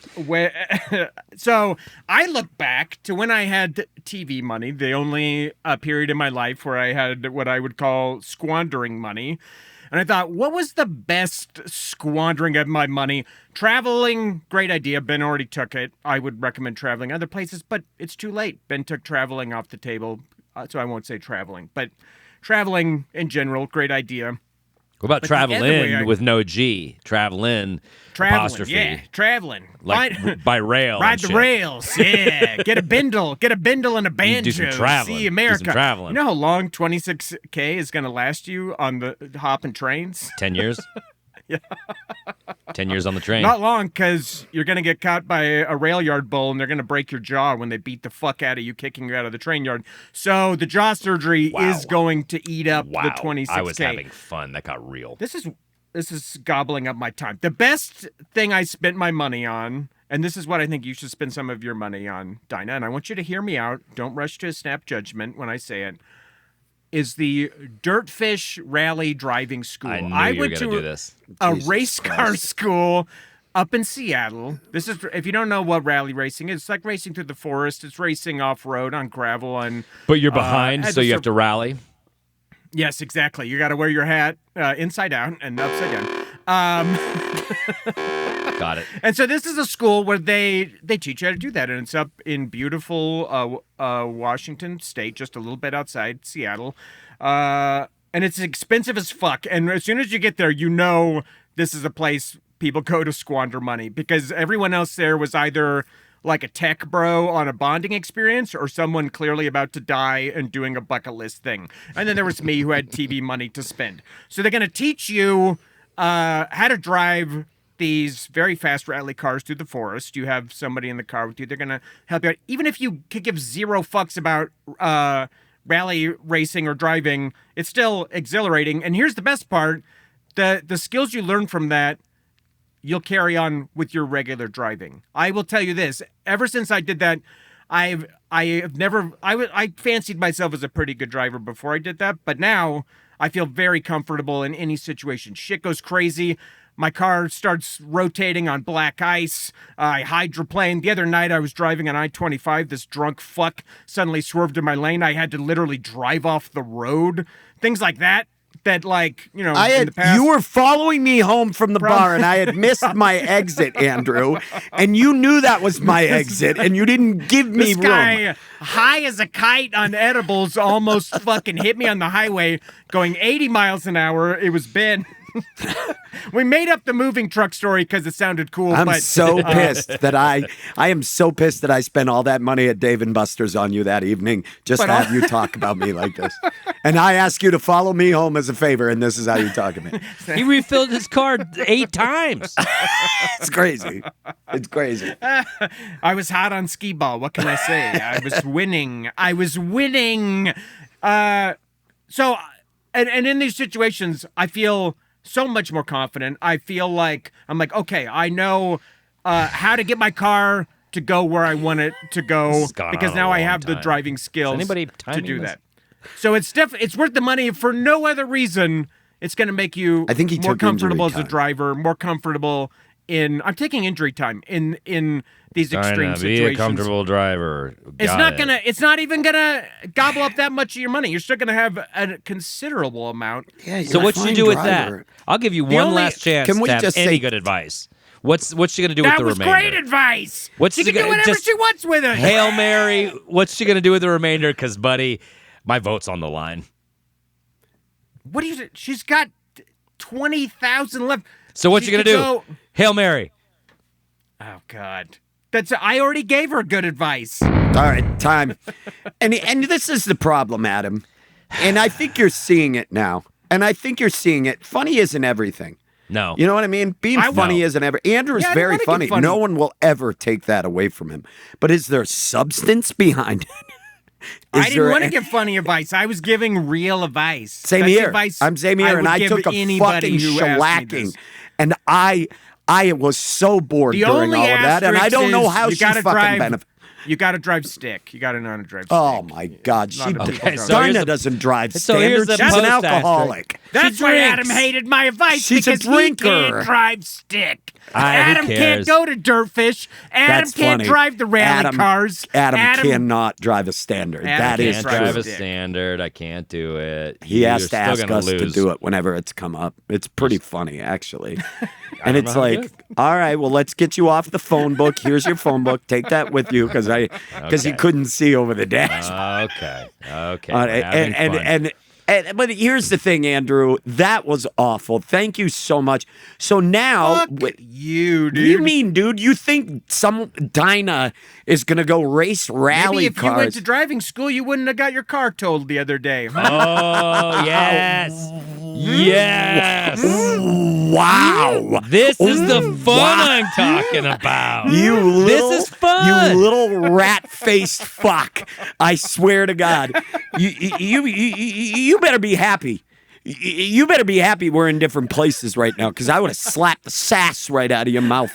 So I look back to when I had TV money, the only period in my life where I had what I would call squandering money. And I thought, what was the best squandering of my money? Traveling, great idea. Ben already took it. I would recommend traveling other places, but it's too late. Ben took traveling off the table, so I won't say traveling. But traveling in general, great idea. What about the travel other way in I- with no G? Travel in, Traveling, apostrophe. yeah, traveling. Like by rail. Ride and the shit. rails, yeah. Get a bindle and a banjo. do some traveling. See Do some America. traveling. You know how long 26K is going to last you on the hopping trains? 10 years? Yeah. 10 years on the train. Not long, because you're going to get caught by a rail yard bull, and they're going to break your jaw when they beat the fuck out of you, kicking you out of the train yard. So the jaw surgery is going to eat up wow. the 26K. I was having fun. That got real. This is gobbling up my time. The best thing I spent my money on, and this is what I think you should spend some of your money on, Dinah, and I want you to hear me out. Don't rush to a snap judgment when I say it, is the Dirtfish Rally Driving School. I knew you were went going to to do this. a Jesus race car Christ. school up in Seattle. This is, if you don't know what rally racing is, it's like racing through the forest. It's racing off-road on gravel. And But you're behind, had so to you have to rally. yes, exactly. You got to wear your hat inside out and upside down. Got it. And so this is a school where they teach you how to do that, and it's up in beautiful Washington State, just a little bit outside Seattle, and it's expensive as fuck. And as soon as you get there, you know this is a place people go to squander money, because everyone else there was either like a tech bro on a bonding experience or someone clearly about to die and doing a bucket list thing. And then there was me who had TV money to spend. So they're going to teach you how to drive these very fast rally cars through the forest. You have somebody in the car with you. They're going to help you out. Even if you could give zero fucks about rally racing or driving, it's still exhilarating. And here's the best part. The skills you learn from that, you'll carry on with your regular driving. I will tell you this. Ever since I did that, I fancied myself as a pretty good driver before I did that. But now I feel very comfortable in any situation. Shit goes crazy. My car starts rotating on black ice. I hydroplane. The other night I was driving on I-25. This drunk fuck suddenly swerved in my lane. I had to literally drive off the road. Things like that. That, like, you know, in the past. You were following me home from the bar, and I had missed my exit, Andrew, and you knew that was my exit, and you didn't give me This room. guy, high as a kite on edibles, almost fucking hit me on the highway going 80 miles an hour. It was Ben. We made up the moving truck story because it sounded cool. I'm but, so pissed that I am so pissed that I spent all that money at Dave & Buster's on you that evening just to have you talk about me like this. And I ask you to follow me home as a favor, and this is how you talk to me. He refilled his car 8 times. It's crazy. It's crazy. I was hot on skee ball. What can I say? I was winning. So, and in these situations, I feel so much more confident. I feel like I'm like, okay, I know how to get my car to go where I want it to go because now I have the driving skills to do that. So it's worth the money for no other reason. It's going to make you more comfortable as a driver, more comfortable in. I'm taking injury time in these extreme situations. Be a comfortable driver. It's not even gonna gobble up that much of your money. You're still gonna have a considerable amount. Yeah, so what you do with that? I'll give you one last chance to have any good advice. What's she gonna do with the remainder? That was great advice. She can do whatever she wants with it. Hail Mary. What's she gonna do with the remainder? Because, buddy, my vote's on the line. What do you? She's got 20,000 left. So what you gonna do? Hail Mary. Oh God. I already gave her good advice. All right, time. And this is the problem, Adam. And I think you're seeing it now. And I think you're seeing it. Funny isn't everything. No. You know what I mean? Being funny isn't everything. Andrew's very funny. No one will ever take that away from him. But is there substance behind it? I didn't want to give funny advice. I was giving real advice. Same here. I'm same here, and I took a fucking shellacking. And I was so bored during all of that, and I don't know how she's fucking benefit. You got to drive stick. You got to know how to drive stick. Oh, my God. Dinah doesn't drive so standard. She's an alcoholic. That's why Adam hated my advice. She's because a drinker. He can't drive stick. Adam can't go to Dirtfish. Adam can't drive the rally cars. Adam cannot drive a standard. That is true. I can't drive a standard. I can't do it. He has to ask us to do it whenever it's come up. It's pretty funny, actually. And it's like, all right, well, let's get you off the phone book. Here's your phone book. Take that with you because he couldn't see over the dash. Okay. But here's the thing, Andrew. That was awful. Thank you so much. So now, you, dude. What do you mean, dude? You think some Dinah is gonna go race rally Maybe if cars? you went to driving school, you wouldn't have got your car towed the other day. Oh yes, yes. Wow. This is the fun I'm talking about. This is fun. You little rat-faced fuck. I swear to God. You better be happy. You better be happy we're in different places right now, because I would have slapped the sass right out of your mouth.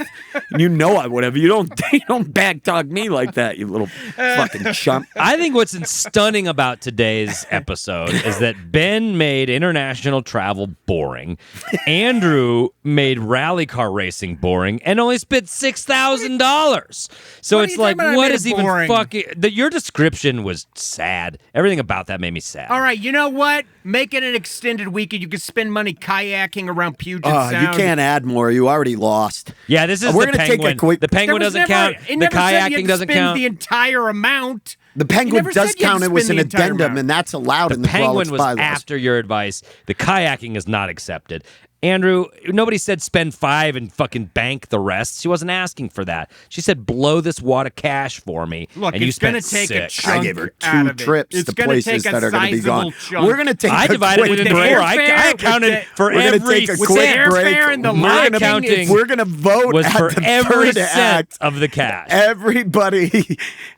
You know I would have. You don't backtalk me like that, you little fucking chump. I think what's stunning about today's episode is that Ben made international travel boring, Andrew made rally car racing boring, and only spent $6,000. So it's like, what is even fucking? Your description was sad. Everything about that made me sad. All right, you know what? Make it an extended weekend. You can spend money kayaking around Puget Sound. You can't add more. You already lost. Yeah, this is We're the gonna Penguin. take a quick. The Penguin doesn't count. The kayaking doesn't count. The entire amount. The Penguin does count. It was an addendum, and that's allowed in the Penguin was bylaws. after your advice. The kayaking is not accepted. Andrew, nobody said spend $5 and fucking bank the rest. She wasn't asking for that. She said blow this wad of cash for me. Look, and you it's going to spent take a $6. chunk I gave her out 2 of it. trips It's to gonna places take a that are going to be gone. sizable We're going to take I a divided quick it into break. 4. I accounted for We're gonna every take a cent. quick break. Airfare and the My lodging counting We're going to vote was at for the every third cent act. of the cash. Everybody,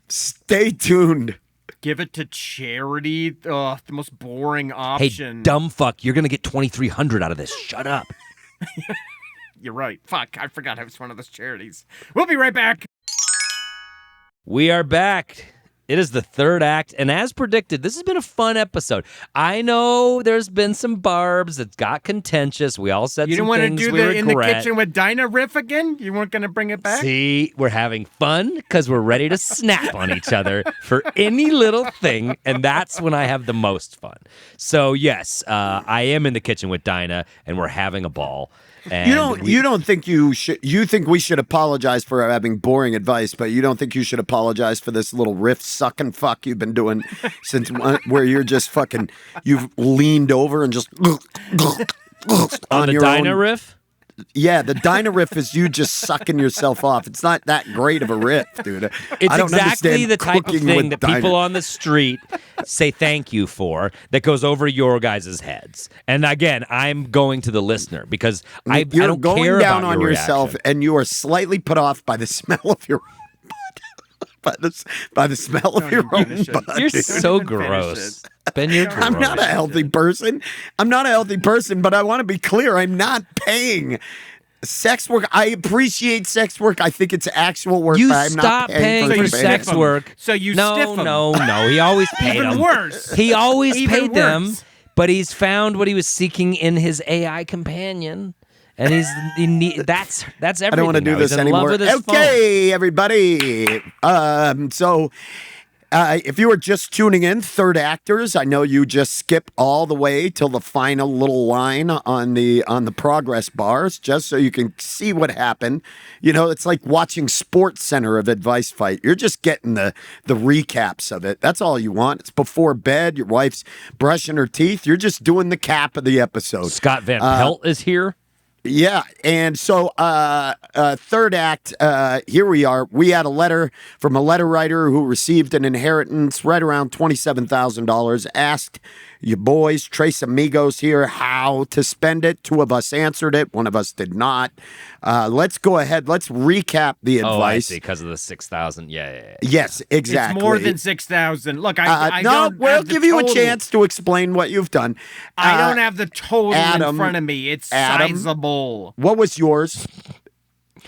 stay tuned. Give it to charity. Ugh, the most boring Hey, option. dumb fuck, you're going to get $2,300 out of this. Shut up. You're right. Fuck, I forgot I was one of those charities. We'll be right back. We are back. It is the third act, and as predicted, this has been a fun episode. I know there's been some barbs. It got contentious. We all said You some didn't want to things do we the in the regret. kitchen with Dinah riff again? You weren't going to bring it back? See, we're having fun because we're ready to snap on each other for any little thing, and that's when I have the most fun. So yes, I am in the kitchen with Dinah, and we're having a ball. And You don't think you should? You think we should apologize for having boring advice, but you don't think you should apologize for this little riff sucking fuck you've been doing since where you're just fucking you've leaned over and just on the your Dinah own- riff. Yeah, the Dinah riff is you just sucking yourself off. It's not that great of a riff, dude. It's I don't exactly understand the type of cooking thing with that Dinah. people on the street say thank you for that goes over your guys' heads. And again, I'm going to the listener because I You're don't going care down about on your yourself, reaction. and you are slightly put off by the smell of your by the smell of Don't your even own finish it. butt. You're dude. so even finish gross. it. Ben, you're gross. I'm not a healthy person. I'm not a healthy person, but I want to be clear. I'm not paying sex work. I appreciate sex work. I think it's actual work. You but I'm stop not paying for for you sex stiff 'em. work. So you no, stiff 'em. No. He always paid Even them. worse. He always Even paid them, worse. but he's found what he was seeking in his AI companion. And that's everything. I don't want to do now. He's this in love anymore. with his phone. Okay, everybody. If you were just tuning in, third actors, I know you just skip all the way till the final little line on the progress bars, just so you can see what happened. You know, it's like watching Sports Center of Advice Fight. You're just getting the recaps of it. That's all you want. It's before bed. Your wife's brushing her teeth. You're just doing the cap of the episode. Scott Van Pelt is here. Yeah, and so third act, here we are. We had a letter from a letter writer who received an inheritance right around $27,000, asked you boys, Tres Amigos here, how to spend it. Two of us answered it. One of us did not. Let's go ahead. Let's recap the advice. Oh, I see, because of the 6,000. Yeah. Yes, exactly. It's more than 6,000. Look, I no, don't we'll have the give you a total. chance to explain what you've done. I don't have the total Adam, in front of me. It's Adam, sizable. What was yours?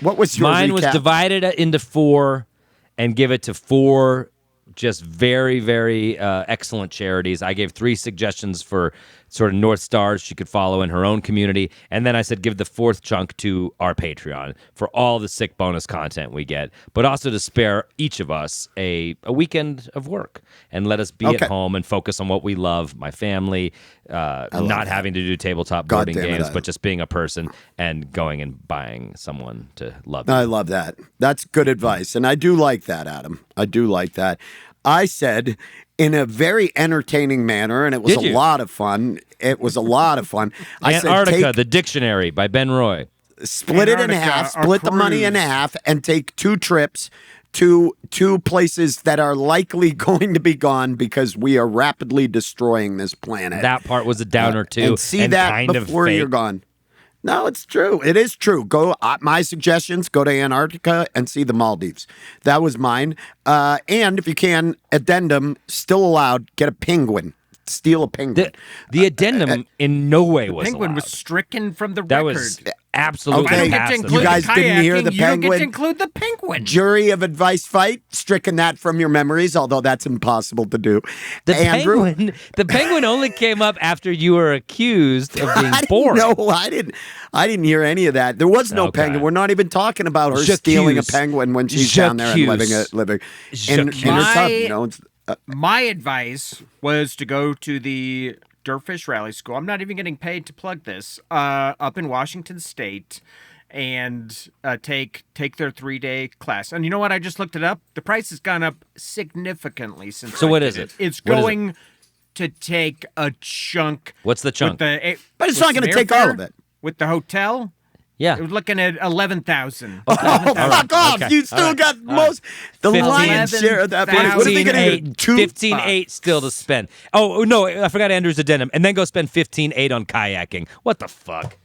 What was your Mine was recap? divided into 4 and give it to 4 just very, very excellent charities. I gave 3 suggestions for sort of North Stars she could follow in her own community. And then I said give the 4th chunk to our Patreon for all the sick bonus content we get, but also to spare each of us a weekend of work and let us be Okay. at home and focus on what we love, my family, not having to do tabletop God boarding damn it, games, I- but just being a person and going and buying someone to love. I love that. That's good advice. And I do like that, Adam. I do like that. I said in a very entertaining manner, and it was Did a you? lot of fun. It was a lot of fun. I Antarctica, said the dictionary by Ben Roy. split it in Antarctica, half, our split the money in cruise. half, and take 2 trips to 2 places that are likely going to be gone because we are rapidly destroying this planet. That part was a downer too, and see that kind of before you're fake. gone. No, it's true. It is true. Go. My suggestions: go to Antarctica and see the Maldives. That was mine. And if you can, addendum still allowed. Get a penguin. Steal a penguin. The addendum in no way was Penguin was allowed. stricken from the That record. was absolutely Okay. I don't get to passive. include You guys the didn't hear kayaking, the You don't get penguin? to include the penguin. Jury of Advice Fight. Stricken that from your memories, although that's impossible to do. The Andrew. the penguin only came up after you were accused of being I didn't bored. know. I didn't hear any of that. There was no Okay. penguin. We're not even talking about her J'accuse. stealing a penguin when she's down there and living in her J'accuse. tub. You know, it's, My advice was to go to the Dirtfish Rally School. I'm not even getting paid to plug this. Up in Washington State, and take their 3-day class. And you know what? I just looked it up. The price has gone up significantly since. So I what did is it? It's What is it? going to take a chunk. What's the chunk? With the, But it's with not gonna some take all airfare, of it. With the hotel, Yeah. it was looking at 11,000. oh, fuck off! Okay. You still All right. got most the 15. lion's share of that. What are they going to do? 15.8 still to spend. Oh, no, I forgot Andrew's addendum. And then go spend 15.8 on kayaking. What the fuck?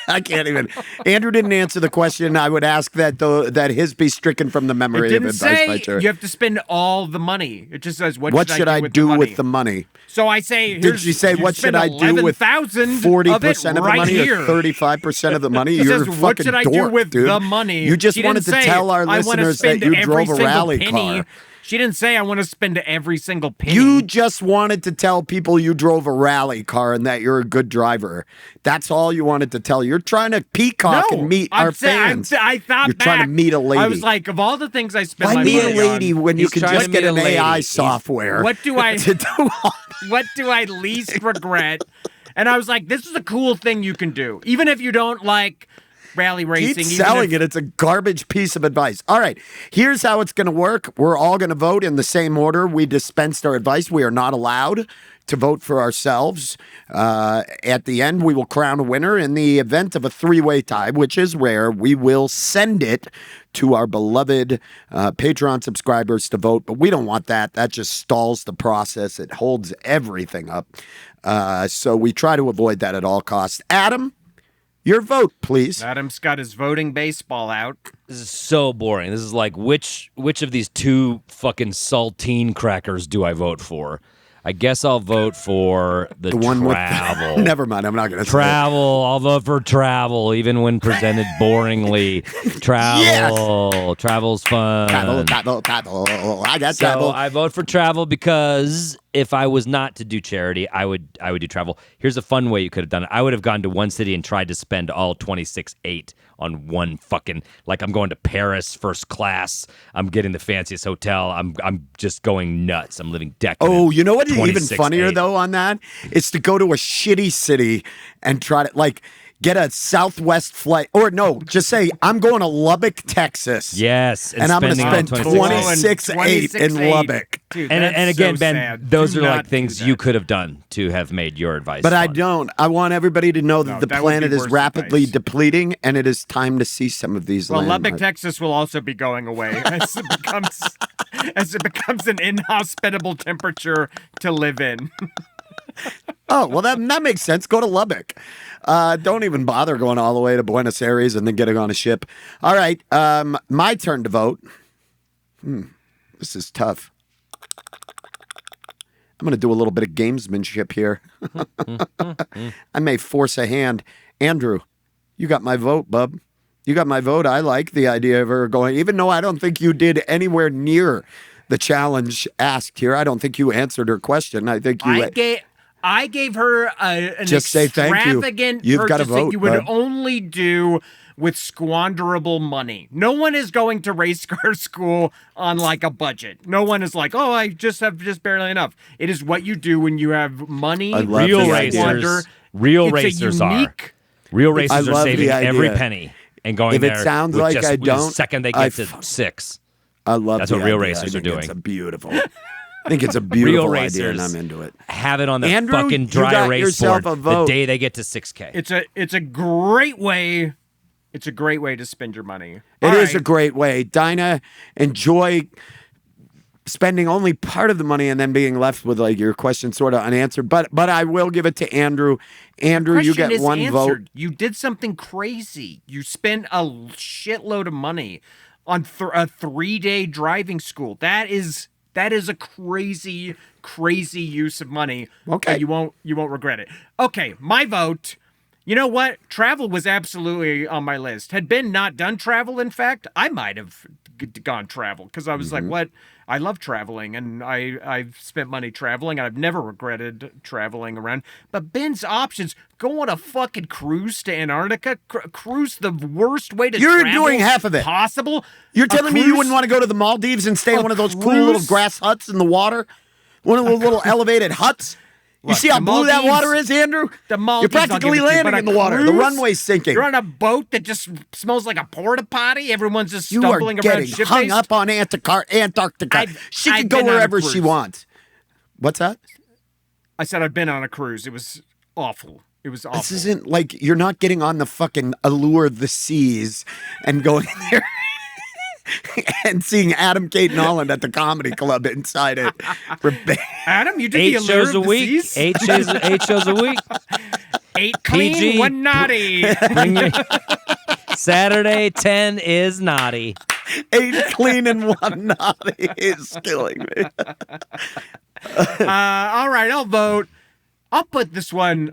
I can't even. Andrew didn't answer the question. I would ask that his be stricken from the It memory of didn't Advice say by Jury. you have to spend all the money. It just says what What should I do with the money? So I say, Did here's, she say you what should spend I do with 11,000 40% of the right money here. or 35% of the money? It You're says, a what fucking should I dork, do with dude. the money? You just She wanted didn't to say, tell our I wanna listeners that spend you every drove a single rally penny. car. She didn't say I want to spend every single penny. You just wanted to tell people you drove a rally car and that you're a good driver. That's all you wanted to tell. You're trying to peacock and meet our fans. I thought you're trying to meet a lady. I was like, of all the things I spend Why my meet a money lady on, when you can just get an AI software? What do I to do all- what do I least regret? And I was like, this is a cool thing you can do. Even if you don't like rally racing. Keep selling it. It's a garbage piece of advice. All right, here's how it's going to work. We're all going to vote in the same order. We dispensed our advice. We are not allowed to vote for ourselves. At the end, we will crown a winner. In the event of a three-way tie, which is rare, we will send it to our beloved Patreon subscribers to vote. But we don't want that. That just stalls the process. It holds everything up. So we try to avoid that at all costs. Adam, your vote, please. Adam's got his voting baseball out. This is so boring. This is like, which of these two fucking saltine crackers do I vote for? I guess I'll vote for the one travel. With Never mind. I'm not going to Travel. I'll vote for travel, even when presented boringly. Travel. Yes! Travel's fun. Travel. I got so travel. I vote for travel because if I was not to do charity, I would do travel. Here's a fun way you could have done it. I would have gone to one city and tried to spend all 26.8 on one fucking, like, I'm going to Paris first class. I'm getting the fanciest hotel. I'm just going nuts. I'm living decadent. Oh, you know what is even 26.8. funnier though on that? It's to go to a shitty city and try to like get a Southwest flight, or no, just say I'm going to Lubbock, Texas. Yes, and I'm going to spend 26.8 in Lubbock. Dude, and again, so Ben, sad. those Do are like not things do you that. could have done to have made your advice. But fun. I don't. I want everybody to know that No, the that would planet be is worse rapidly advice. depleting, and it is time to see some of these Well, landmarks. Lubbock, Texas will also be going away as it becomes an inhospitable temperature to live in. Oh, well, that makes sense. Go to Lubbock. Don't even bother going all the way to Buenos Aires and then getting on a ship. All right, my turn to vote. This is tough. I'm going to do a little bit of gamesmanship here. I may force a hand. Andrew, you got my vote, bub. You got my vote. I like the idea of her going, even though I don't think you did anywhere near the challenge asked here. I don't think you answered her question. I think you... I gave her an Just say thank you. extravagant You've got to purchase that vote, you would bud. only do with squanderable money. No one is going to race car school on like a budget. No one is like, oh, I just have barely enough. It is what you do when you have money. I love real the racers, idea. real It's a racers are. unique- Real I racers are love the saving every idea. penny and going If it there. sounds with like just, I the don't, second they I get to 6. I love That's the what real idea. racers I are think It's doing. a beautiful. I think it's a beautiful Real idea, and racers. I'm into it. Have it on the Andrew, fucking you dry got race yourself board a vote. the day they get to 6K. It's a great way. It's a great way to spend your money. It is a great way. Dinah, enjoy spending only part of the money and then being left with like your question sort of unanswered. But I will give it to Andrew. Andrew, you get one vote. You did something crazy. You spent a shitload of money on a 3-day driving school. That is a crazy use of money. Okay. But you won't regret it. Okay, my vote. You know what? Travel was absolutely on my list. Had Ben not done travel, in fact, I might have gone travel because I was like, what? I love traveling, and I've spent money traveling, and I've never regretted traveling around. But Ben's options, go on a fucking cruise to Antarctica, cruise the worst way to You're travel doing half of it. possible. You're A telling me you cruise- wouldn't want to go to the Maldives and stay in a one of those cool little cruise? grass huts in the water? One of those little elevated huts? You Look, see how the blue that Maldives- water is, Andrew? The You're Maldives, I'll give practically it to you, landing but a in the water. The cruise? runway's sinking. You're on a boat that just smells like a porta potty. Everyone's just You are stumbling around getting shit hung up on Antarctica. She can I've go been on a wherever she cruise. wants. What's that? I said I've been on a cruise. It was awful. It was awful. This isn't like you're not getting on the fucking Allure of the Seas and going there and seeing Adam, Kate, and Holland at the comedy club inside it. Adam, you did 8 the Allure shows of a the week. Seas? 8 shows a week. 8 clean, PG. 1 naughty. Bring me. Saturday 10 is naughty. 8 clean and 1 naughty is killing me. All right, I'll vote. I'll put this one to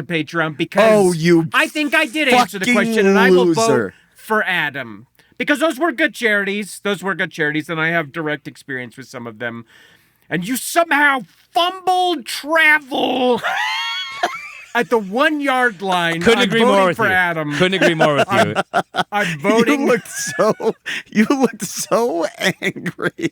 Patreon because Oh, you I think I did answer the fucking question, and I will loser. vote for Adam because those were good charities. And I have direct experience with some of them. And you somehow fumbled travel at the 1 yard line. Couldn't agree more with for you. Adam. Couldn't agree more with you. I'm voting. You looked so angry.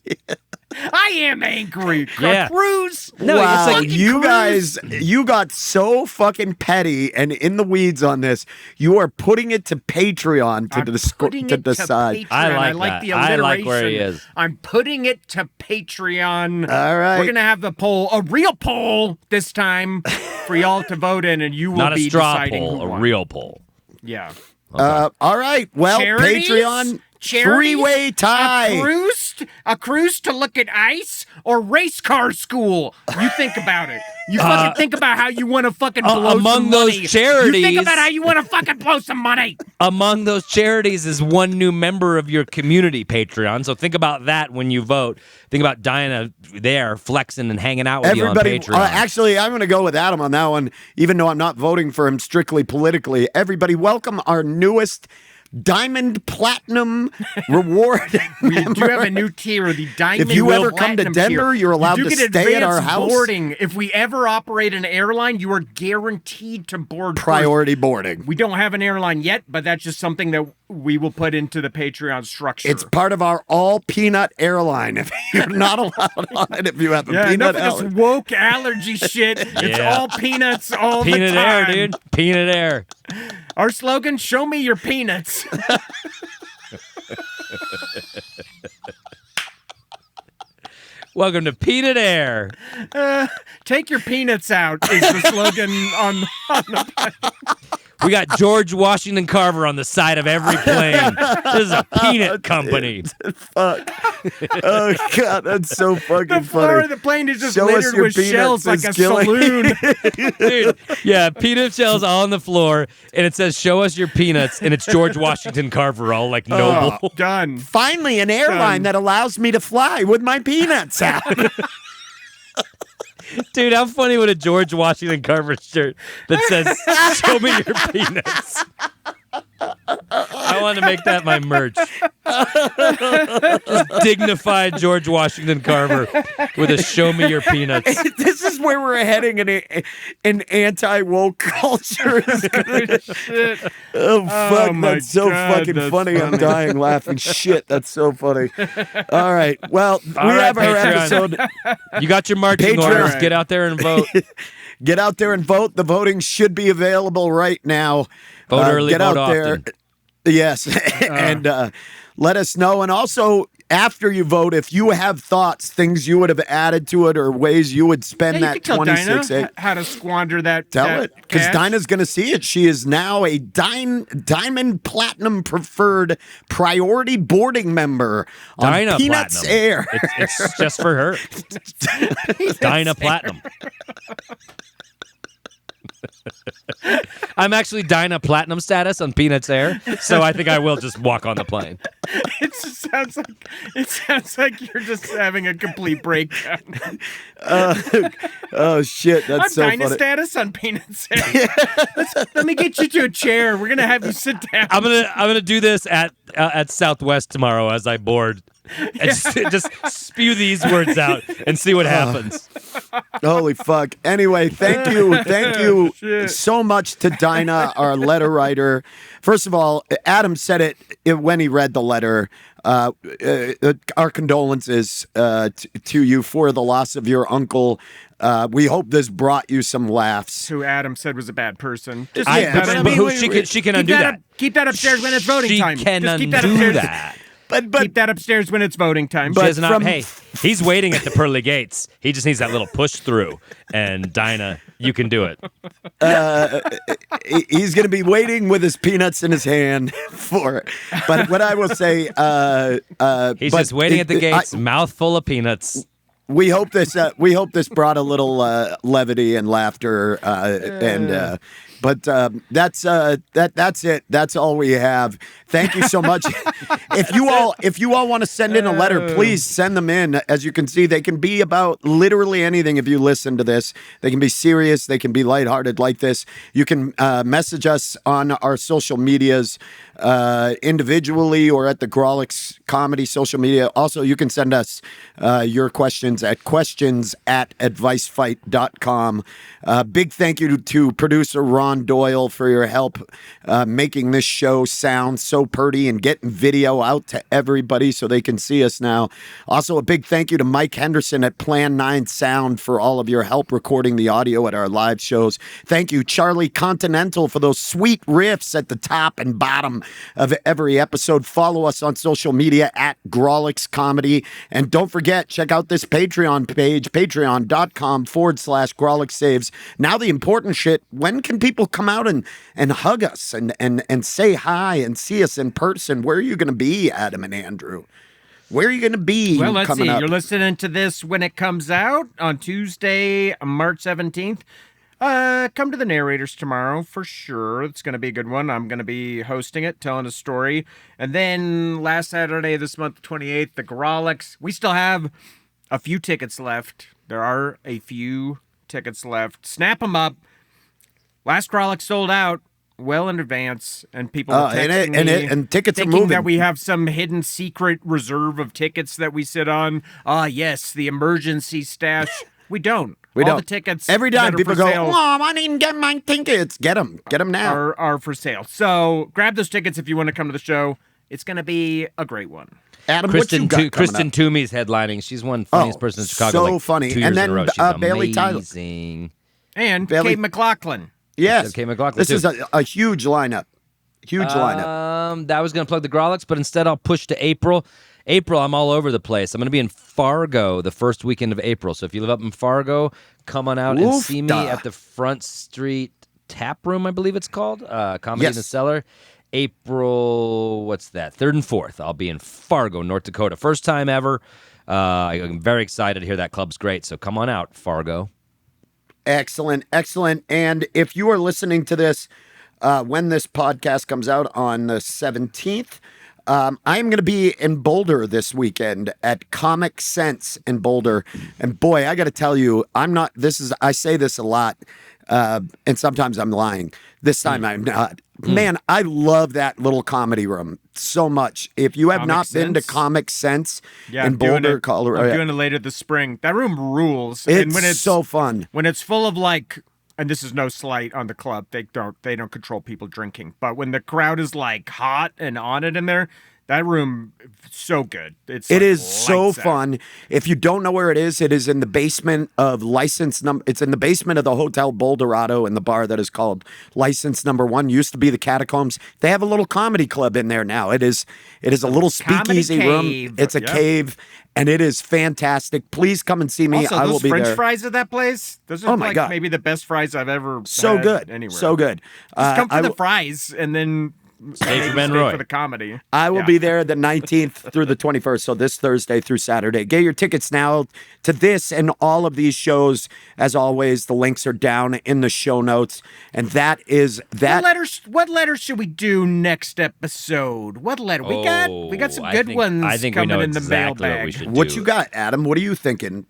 I am angry. Yeah. Cruz. No, wow, it's like you guys, you got so fucking petty and in the weeds on this. You are putting it to Patreon to decide. Patreon. I like that. The I alliteration. like where he is. I'm putting it to Patreon. All right. We're gonna have the poll, a real poll this time, for y'all to vote in, and you will Not a be straw deciding poll, who a won. real poll. Yeah. All right. Well, Charities? Patreon Charities? three-way tie. A cruise to look at ice or race car school. You think about it. You fucking think about how you want to fucking blow among some those money. charities- You think about how you want to fucking blow some money. Among those charities is one new member of your community Patreon. So think about that when you vote. Think about Dinah there flexing and hanging out with Everybody, you on Patreon. actually, I'm going to go with Adam on that one, even though I'm not voting for him strictly politically. Everybody, welcome our newest Diamond Platinum reward. We do have a new tier, the Diamond. If you ever come to Platinum Denver, tier. you're allowed You to do get stay at our advanced house. boarding. If we ever operate an airline, you are guaranteed to board Priority first. boarding. We don't have an airline yet, but that's just something that we will put into the Patreon structure. It's part of our all peanut airline. If you're not allowed on it, if you have a yeah, peanut enough of allergy. this woke allergy shit. It's Yeah. all peanuts all Peanut the time. air, dude. Peanut air. Our slogan, show me your peanuts. Welcome to Peanut Air. Take your peanuts out is the slogan on the We got George Washington Carver on the side of every plane. This is a peanut company. Fuck. Oh, God, that's so fucking The floor funny. of the plane is just Show us littered your with peanuts, shells like Miss a Gilly. saloon. Dude, yeah, peanut shells all on the floor, and it says, show us your peanuts, and it's George Washington Carver all like noble. Done. Finally, an airline that allows me to fly with my peanuts out. Dude, how funny would a George Washington Carver shirt that says, show me your peanuts? I want to make that my merch. Just dignified George Washington Carver with a show me your peanuts. This is where we're heading in an anti-woke culture. Shit. Oh, fuck. my That's so God, fucking that's funny. I'm dying laughing. Shit, that's so funny. All right. Well, we right, have our Patreon. episode. You got your marching Patreon. orders. Get out there and vote. Get out there and vote. The voting should be available right now. Vote early, get vote out there. often. Yes. And let us know. And also, after you vote, if you have thoughts, things you would have added to it or ways you would spend Yeah, you that can tell 26 Dinah how to squander that. Tell that it, because cash. Dinah's going to see it. She is now a Diamond Platinum Preferred Priority Boarding Member on Dinah Peanuts Platinum. Air. It's just for her. Dinah Platinum. I'm actually Dinah Platinum status on Peanuts Air, so I think I will just walk on the plane. It sounds like you're just having a complete breakdown. Oh shit, that's I'm so Dinah funny. status on peanuts. Let me get you to a chair. We're gonna have you sit down. I'm gonna do this at Southwest tomorrow as I board. And just spew these words out and see what happens. Holy fuck. Anyway, thank you Shit. so much to Dinah, our letter writer. First of all, Adam said it when he read the letter. Our condolences to you for the loss of your uncle. We hope this brought you some laughs. Who Adam said was a bad person. Just Yeah, keep that but in- I mean, she can undo that. Keep that upstairs when it's voting She time. can Just keep that undo upstairs. that. But Keep that upstairs when it's voting time. She does not. from- Hey, he's waiting at the pearly gates. He just needs that little push through. And Dinah, you can do it. he's going to be waiting with his peanuts in his hand for it. But what I will say, He's just waiting at the gates, mouth full of peanuts. we hope this brought a little levity and laughter, and But that's it. That's all we have. Thank you so much. If you all want to send in a letter, please send them in. As you can see, they can be about literally anything. If you listen to this, they can be serious. They can be lighthearted like this. You can message us on our social medias individually or at the Grawlix Comedy social media. Also, you can send us your questions at questions@advicefight.com. Big thank you to producer Ron Doyle for your help making this show sound so purty and getting video out to everybody so they can see us now. Also, a big thank you to Mike Henderson at Plan 9 Sound for all of your help recording the audio at our live shows. Thank you, Charlie Continental, for those sweet riffs at the top and bottom of every episode. Follow us on social media at Grawlix Comedy. And don't forget, check out this Patreon page, patreon.com/Grawlix Saves. Now the important shit, when can people come out and hug us and say hi and see us in person? Where are you going to be, Adam and Andrew? Where are you going to be? Well, let's see. Up? You're listening to this when it comes out on Tuesday, March 17th. Come to the Narrators tomorrow for sure. It's going to be a good one. I'm going to be hosting it, telling a story. And then last Saturday this month, 28th, the Grawlix. We still have a few tickets left. There are a few tickets left. Snap them up. Last Grawlix sold out well in advance, and people were texting me and tickets are thinking moving. that we have some hidden secret reserve of tickets that we sit on. Yes, the emergency stash. We don't. We All don't. the tickets Every time that are people for go, sale oh, I didn't get my tickets. Get them now. are for sale. So grab those tickets if you want to come to the show. It's going to be a great one. Adam, what you got Kristen up? Toomey's headlining. She's one funniest person in Chicago. so like funny. 2 years And then, in a row. She's Bailey Tyler. amazing. And Bailey- Kate McLaughlin. Yes. Kate McLaughlin, This too. is a huge lineup. Huge lineup. That was going to plug the Grawlix, but instead I'll push to April. April, I'm all over the place. I'm going to be in Fargo the first weekend of April. So if you live up in Fargo, come on out and see me Oofda. at the Front Street Tap Room, I believe it's called. Comedy in the Yes. Cellar. April, what's that? 3rd and 4th. I'll be in Fargo, North Dakota. First time ever. I'm very excited to hear that club's great. So come on out, Fargo. Excellent. And if you are listening to this when this podcast comes out on the 17th, I'm going to be in Boulder this weekend at Comic Sense in Boulder. And boy, I got to tell you, I say this a lot, and sometimes I'm lying. This time I'm not. Man, I love that little comedy room so much. If you have Comic not been to Sense? Comic Sense Yeah, in I'm doing Boulder, it. Colorado, I'm doing it later this spring. That room rules. it's, And when it's so fun. when it's full of like, and this is no slight on the club, they don't control people drinking. But when the crowd is like hot and on it in there, that room so good. It is so lights out. fun. If you don't know where it is in the basement of It's in the basement of the Hotel Boulderado, and the bar that is called License Number 1 used to be the Catacombs. They have a little comedy club in there now. It is a little speakeasy room. cave. It's a Yep. cave, and it is fantastic. Please come and see me. Also, I will those be French there. fries at that place, those are Oh my like God. maybe the best fries I've ever So had good, anywhere. so good. Just come for I the will- fries and then Stay for Ben Roy. for the comedy. I will Yeah. be there the 19th through the 21st, so this Thursday through Saturday. Get your tickets now to this and all of these shows. As always, the links are down in the show notes. And that is that. What letters should we do next episode? What letter? We got some good ones I think we coming know in the exactly mailbag. what we should What do. you got, Adam? What are you thinking?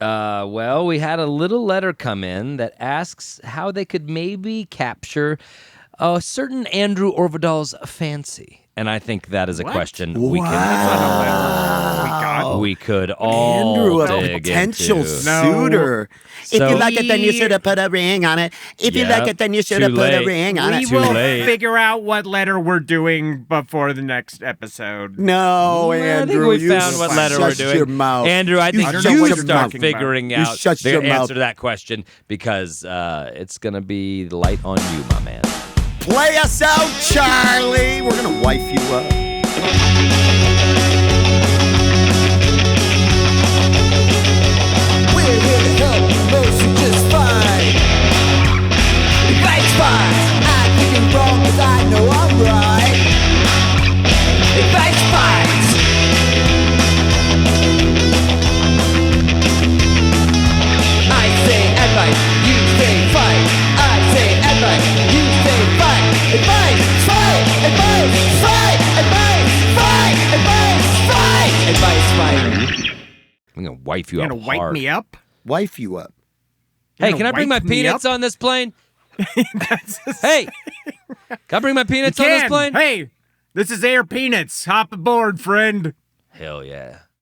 Well, we had a little letter come in that asks how they could maybe capture a certain Andrew Orvidal's fancy. And I think that is a question we could all Andrew, a dig potential into. suitor. If So- you like it, then you should have put a ring on it. If you like Yep, it, then you should too have put a late. ring on We it. Too will late. figure out what letter we're doing before the next episode. No, I Andrew, think we you found what letter we're shut doing. your mouth. Andrew, I think shut you your should start mouth. figuring You out shut the your answer mouth. to that question because it's going to be light on you, my man. Play us out, Charlie. We're gonna wife you up. We're here to help most who just fine. Advice fights, I think I'm wrong, cause I know I'm right. Advice fights. I say advice, you say fight. I say fight. I'm gonna wife you You up gonna wipe hard. me up? Wife you up. Hey, gonna can I bring my wipe me peanuts up? on this plane? Hey, can I bring my peanuts on this plane? Hey, this is Air Peanuts. Hop aboard, friend. Hell yeah.